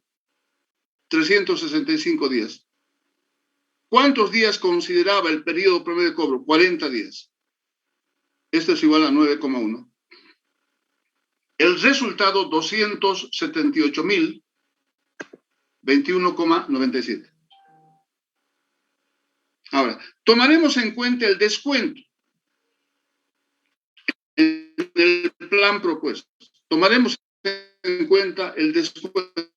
365 días. ¿Cuántos días consideraba el periodo promedio de cobro? 40 días. Esto es igual a 9,1. El resultado, 278.021,97. Ahora, tomaremos en cuenta el descuento en el plan propuesto. Tomaremos en cuenta el descuento.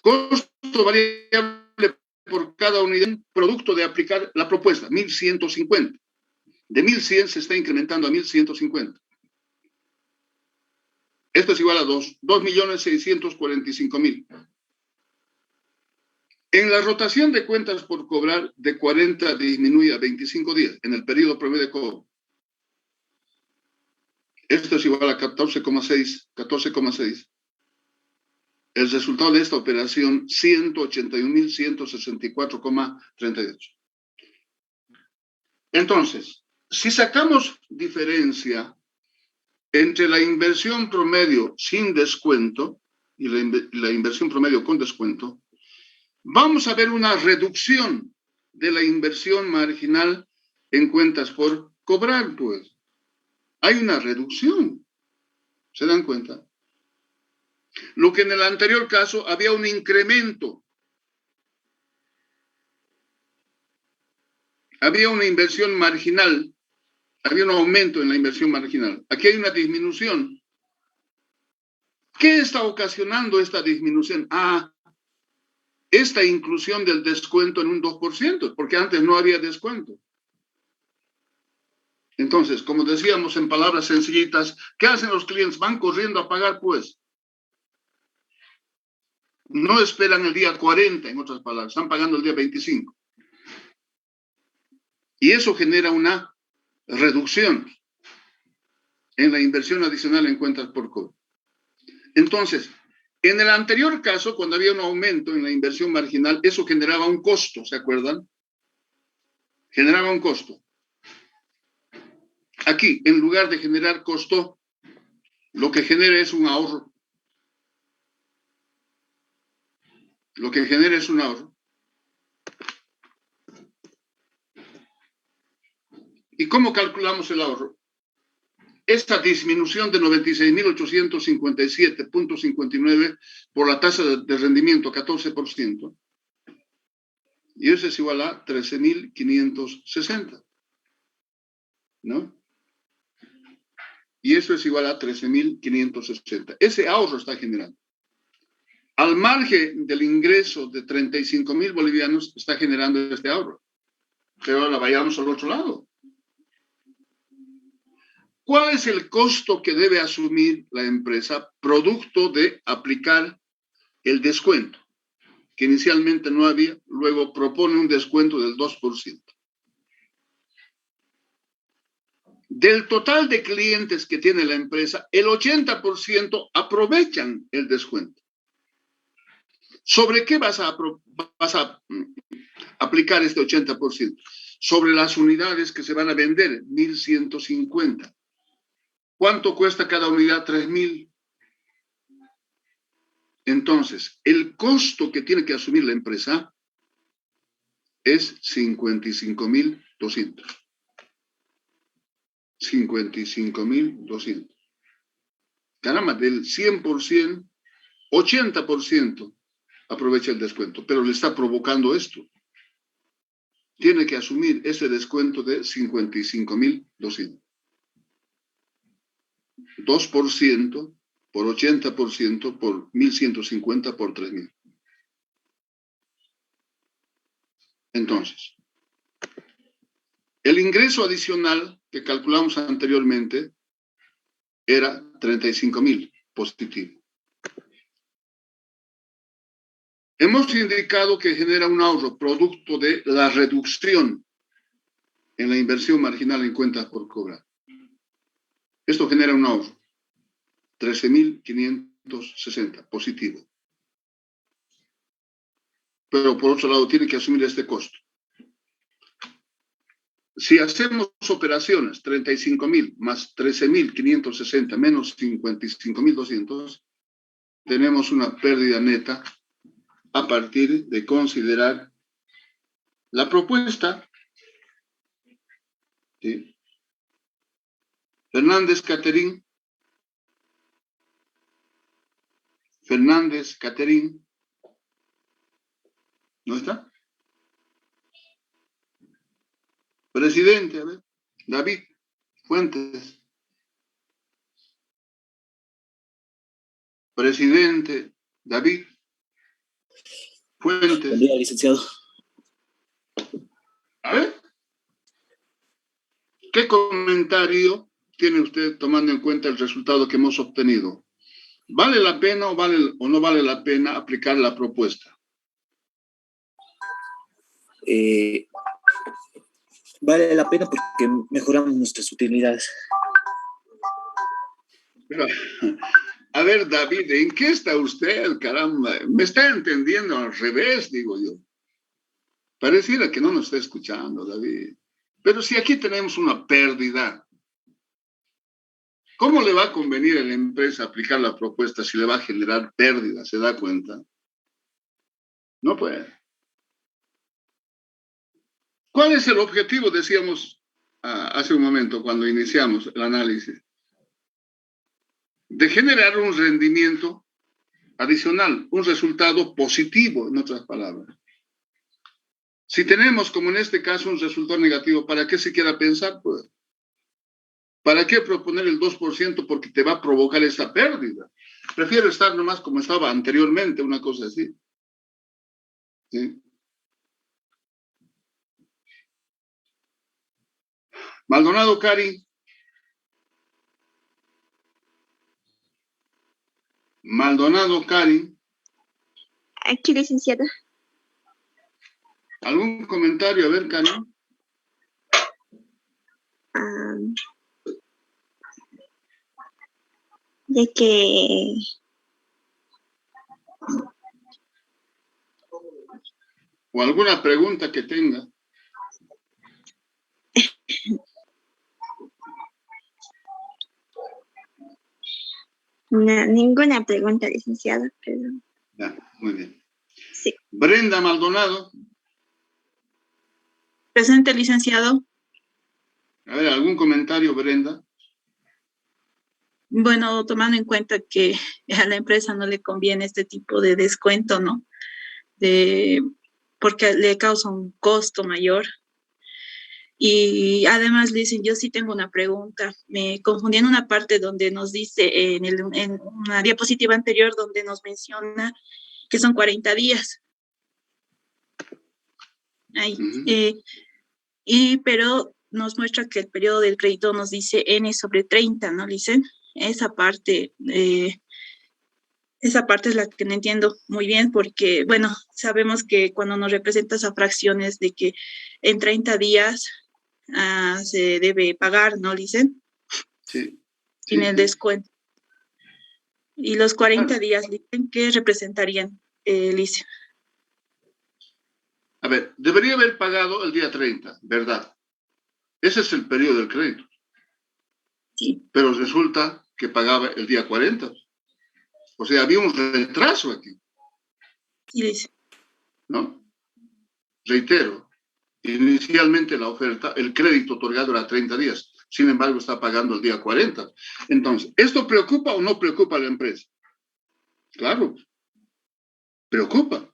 Costo variable por cada unidad, producto de aplicar la propuesta, 1.150. De 1.100 se está incrementando a 1.150. Esto es igual a 2.645.000. En la rotación de cuentas por cobrar, de 40 disminuye a 25 días en el periodo promedio de cobro. Esto es igual a 14,6. el resultado de esta operación 181.164,38. Entonces, si sacamos diferencia entre la inversión promedio sin descuento y la inversión promedio con descuento, vamos a ver una reducción de la inversión marginal en cuentas por cobrar, pues. Hay una reducción. ¿Se dan cuenta? Lo que en el anterior caso había un incremento. Había una inversión marginal. Había un aumento en la inversión marginal. Aquí hay una disminución. ¿Qué está ocasionando esta disminución? Esta inclusión del descuento en un 2%, porque antes no había descuento. Entonces, como decíamos en palabras sencillitas, ¿qué hacen los clientes? Van corriendo a pagar, pues. No esperan el día 40, en otras palabras, están pagando el día 25. Y eso genera una reducción en la inversión adicional en cuentas por cobro. Entonces, en el anterior caso, cuando había un aumento en la inversión marginal, eso generaba un costo, ¿se acuerdan? Generaba un costo. Aquí, en lugar de generar costo, lo que genera es un ahorro. Lo que genera es un ahorro. ¿Y cómo calculamos el ahorro? Esta disminución de 96.857.59 por la tasa de rendimiento, 14%, y eso es igual a 13.560, ¿no? Y eso es igual a 13.560. Ese ahorro está generando. Al margen del ingreso de 35.000 bolivianos, está generando este ahorro. Pero ahora vayamos al otro lado. ¿Cuál es el costo que debe asumir la empresa producto de aplicar el descuento? Que inicialmente no había, luego propone un descuento del 2%. Del total de clientes que tiene la empresa, el 80% aprovechan el descuento. ¿Sobre qué vas a aplicar este 80%? Sobre las unidades que se van a vender, 1.150. ¿Cuánto cuesta cada unidad? 3.000. Entonces, el costo que tiene que asumir la empresa es 55.200. 55.200. Caramba, del 100%, 80% aprovecha el descuento, pero le está provocando esto. Tiene que asumir ese descuento de 55.200. 2% por 80% por 1.150 por 3.000. Entonces, el ingreso adicional que calculamos anteriormente era 35.000 positivo. Hemos indicado que genera un ahorro producto de la reducción en la inversión marginal en cuentas por cobrar. Esto genera un ahorro, 13.560 positivo. Pero por otro lado tiene que asumir este costo. Si hacemos operaciones 35.000 más 13.560 menos 55.200, tenemos una pérdida neta a partir de considerar la propuesta. ¿Sí? Fernández Caterín, ¿no está? Presidente, a ver, David Fuentes. Presidente David Fuentes. Buen día, licenciado. A ver, ¿qué comentario tiene usted tomando en cuenta el resultado que hemos obtenido? ¿Vale la pena o no vale la pena aplicar la propuesta? Vale la pena porque mejoramos nuestras utilidades. Pero, A ver, David, ¿en qué está usted, caramba? Me está entendiendo al revés, digo yo. Pareciera que no nos está escuchando, David. Pero si aquí tenemos una pérdida, ¿cómo le va a convenir a la empresa aplicar la propuesta si le va a generar pérdida? ¿Se da cuenta? No puede. ¿Cuál es el objetivo? Decíamos hace un momento cuando iniciamos el análisis. De generar un rendimiento adicional, un resultado positivo, en otras palabras. Si tenemos, como en este caso, un resultado negativo, ¿para qué siquiera pensar? Pues, ¿para qué proponer el 2%? Porque te va a provocar esa pérdida. Prefiero estar nomás como estaba anteriormente, una cosa así. ¿Sí? Maldonado, Cari. Maldonado, Cari. Aquí, licenciada. ¿Algún comentario? A ver, Cari. De que ¿O alguna pregunta que tenga? no, ninguna pregunta, licenciada, pero Ya, muy bien. sí. Brenda Maldonado. Presente, licenciado. A ver, ¿algún comentario, Brenda? Bueno, tomando en cuenta que a la empresa no le conviene este tipo de descuento, ¿no? Porque le causa un costo mayor. Y además, dicen, yo sí tengo una pregunta. Me confundí en una parte donde nos dice, en una diapositiva anterior, donde nos menciona que son 40 días. Ahí. Pero nos muestra que el periodo del crédito nos dice N/30, ¿no, Licen? Esa parte es la que no entiendo muy bien porque, bueno, sabemos que cuando nos representa esa fracción es de que en 30 días se debe pagar, ¿no, Licen? Sí. Sin el descuento. Y los 40 días, Licen, ¿qué representarían, Licen? A ver, debería haber pagado el día 30, ¿verdad? Ese es el periodo del crédito. Sí. Pero resulta que pagaba el día 40. O sea, había un retraso aquí. Sí, Licen. ¿No? Reitero, inicialmente la oferta, el crédito otorgado era 30 días. Sin embargo, está pagando el día 40. Entonces, ¿esto preocupa o no preocupa a la empresa? Claro, preocupa.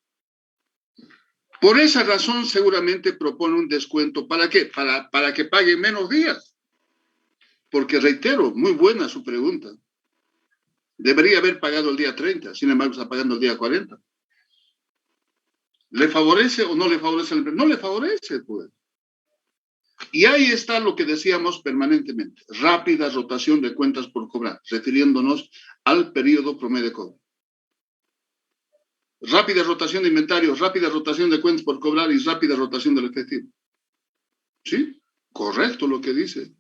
Por esa razón, seguramente propone un descuento. ¿Para qué? Para que pague menos días. Porque, reitero, muy buena su pregunta. Debería haber pagado el día 30, sin embargo, está pagando el día 40. ¿Le favorece o no le favorece a la empresa? No le favorece, pues. Y ahí está lo que decíamos permanentemente, rápida rotación de cuentas por cobrar, refiriéndonos al periodo promedio de cobro. Rápida rotación de inventarios, rápida rotación de cuentas por cobrar y rápida rotación del efectivo. ¿Sí? Correcto lo que dice.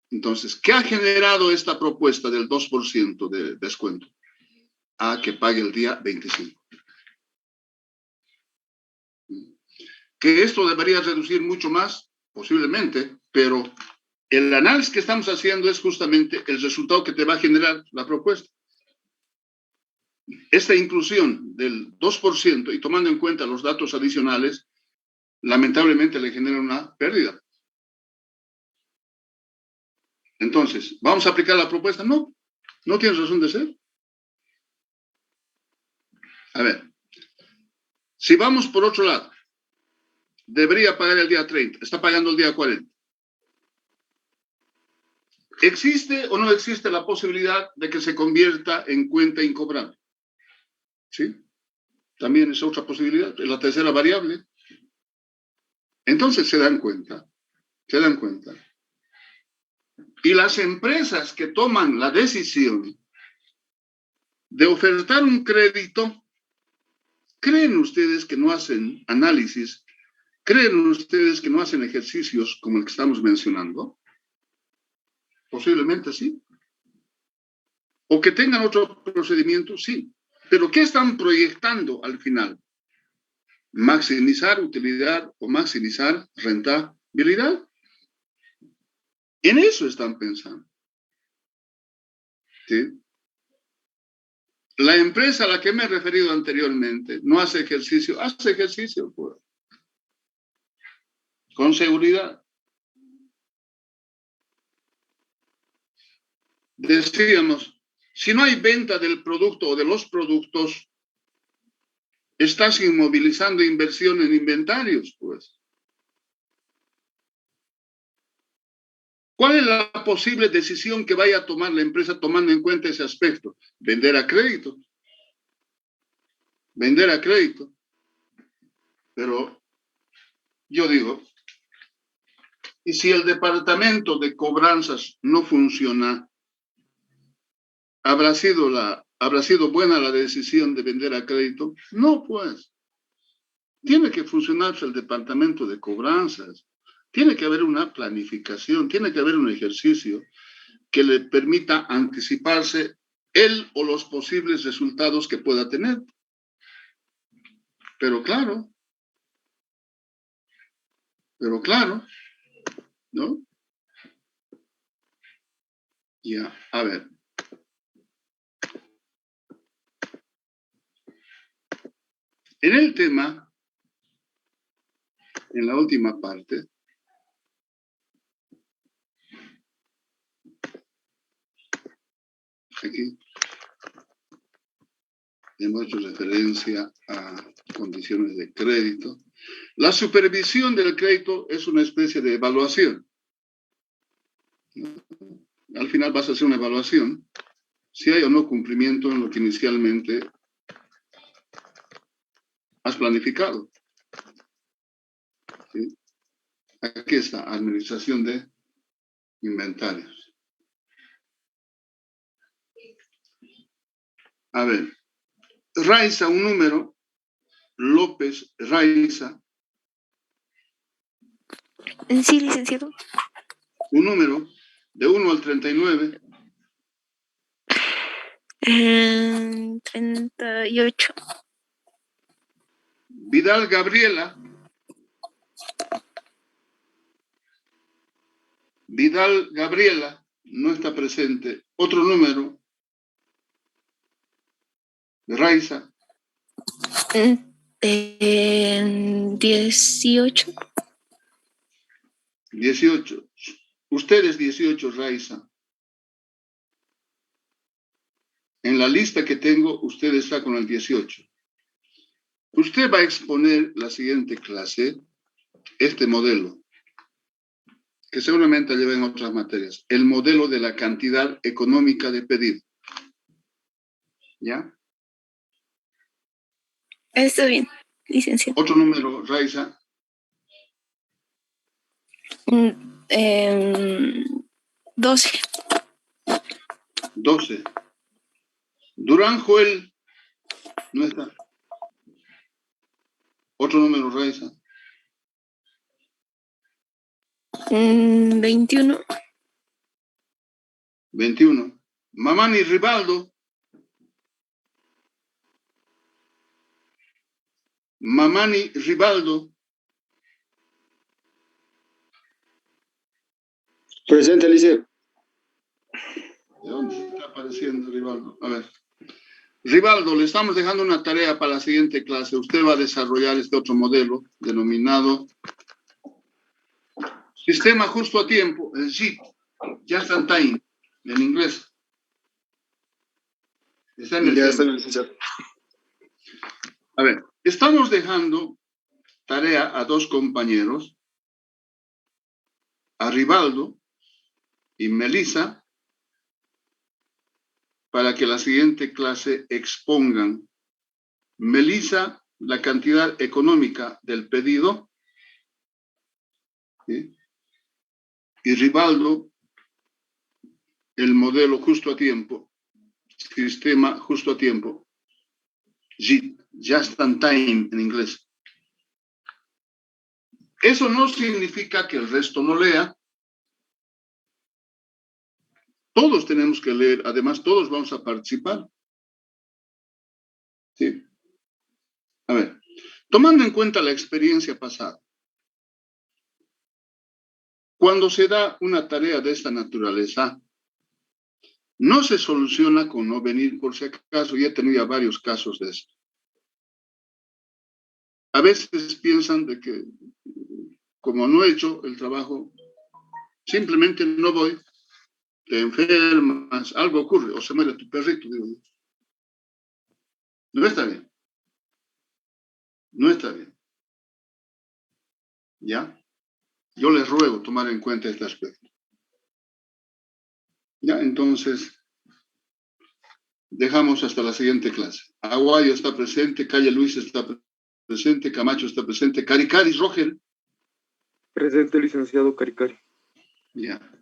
Entonces, ¿qué ha generado esta propuesta del 2% de descuento? A que pague el día 25. ¿Que esto debería reducir mucho más? Posiblemente, pero el análisis que estamos haciendo es justamente el resultado que te va a generar la propuesta. Esta inclusión del 2% y tomando en cuenta los datos adicionales, lamentablemente le genera una pérdida. Entonces, ¿vamos a aplicar la propuesta? No, no tiene razón de ser. A ver, si vamos por otro lado, debería pagar el día 30, está pagando el día 40. ¿Existe o no existe la posibilidad de que se convierta en cuenta incobrable? ¿Sí? También es otra posibilidad, es la tercera variable. Entonces se dan cuenta. Y las empresas que toman la decisión de ofertar un crédito, ¿creen ustedes que no hacen análisis? ¿Creen ustedes que no hacen ejercicios como el que estamos mencionando? Posiblemente sí. O que tengan otro procedimiento, sí. Pero ¿qué están proyectando al final? ¿Maximizar utilidad o maximizar rentabilidad? En eso están pensando. ¿Sí? La empresa a la que me he referido anteriormente no hace ejercicio, pues, con seguridad. Decíamos, si no hay venta del producto o de los productos, estás inmovilizando inversión en inventarios, pues. ¿Cuál es la posible decisión que vaya a tomar la empresa tomando en cuenta ese aspecto? Vender a crédito. Vender a crédito. Pero yo digo, ¿y si el departamento de cobranzas no funciona? ¿Habrá sido buena la decisión de vender a crédito? No, pues. Tiene que funcionar el departamento de cobranzas. Tiene que haber una planificación, tiene que haber un ejercicio que le permita anticiparse él o los posibles resultados que pueda tener. Pero claro, ¿no? Ya, a ver. En el tema, en la última parte, aquí hemos hecho referencia a condiciones de crédito. La supervisión del crédito es una especie de evaluación. Al final vas a hacer una evaluación si hay o no cumplimiento en lo que inicialmente has planificado. ¿Sí? Aquí está, administración de inventarios. A ver, Raiza, un número, López, Raiza. Sí, licenciado. Un número de 1 al 39. 38. Vidal Gabriela. Vidal Gabriela no está presente. Otro número. Raiza. 18. 18. Ustedes 18, Raiza. En la lista que tengo, usted está con el 18. Usted va a exponer la siguiente clase, este modelo, que seguramente lleva en otras materias, el modelo de la cantidad económica de pedido. ¿Ya? Está bien, licenciado. Otro número, Raiza. 12. 12. Durán Joel no está. Otro número, Raiza. 21. 21. Mamani Ribaldo. Mamani Ribaldo. Presente, Lice. ¿De dónde se está apareciendo Ribaldo? A ver. Ribaldo, le estamos dejando una tarea para la siguiente clase. Usted va a desarrollar este otro modelo denominado Sistema Justo a Tiempo, el JIT, Just in Time, en inglés. Está en el Ya tema. está, licenciado. A ver, estamos dejando tarea a dos compañeros, a Ribaldo y Melissa, para que la siguiente clase expongan. Melissa, la cantidad económica del pedido, ¿sí? Y Ribaldo, el modelo justo a tiempo, sistema justo a tiempo, JIT, Just in Time en inglés. Eso no significa que el resto no lea. Todos tenemos que leer, además todos vamos a participar. Sí. A ver, tomando en cuenta la experiencia pasada, cuando se da una tarea de esta naturaleza, no se soluciona con no venir por si acaso, y he tenido varios casos de esto. A veces piensan de que como no he hecho el trabajo, simplemente no voy, te enfermas, algo ocurre, o se muere tu perrito, digo yo. No está bien. No está bien. ¿Ya? Yo les ruego tomar en cuenta este aspecto. Ya, entonces, dejamos hasta la siguiente clase. Aguayo está presente, Calle Luis está presente, Camacho está presente, Caricaris, Roger. Presente, licenciado Caricari. Ya.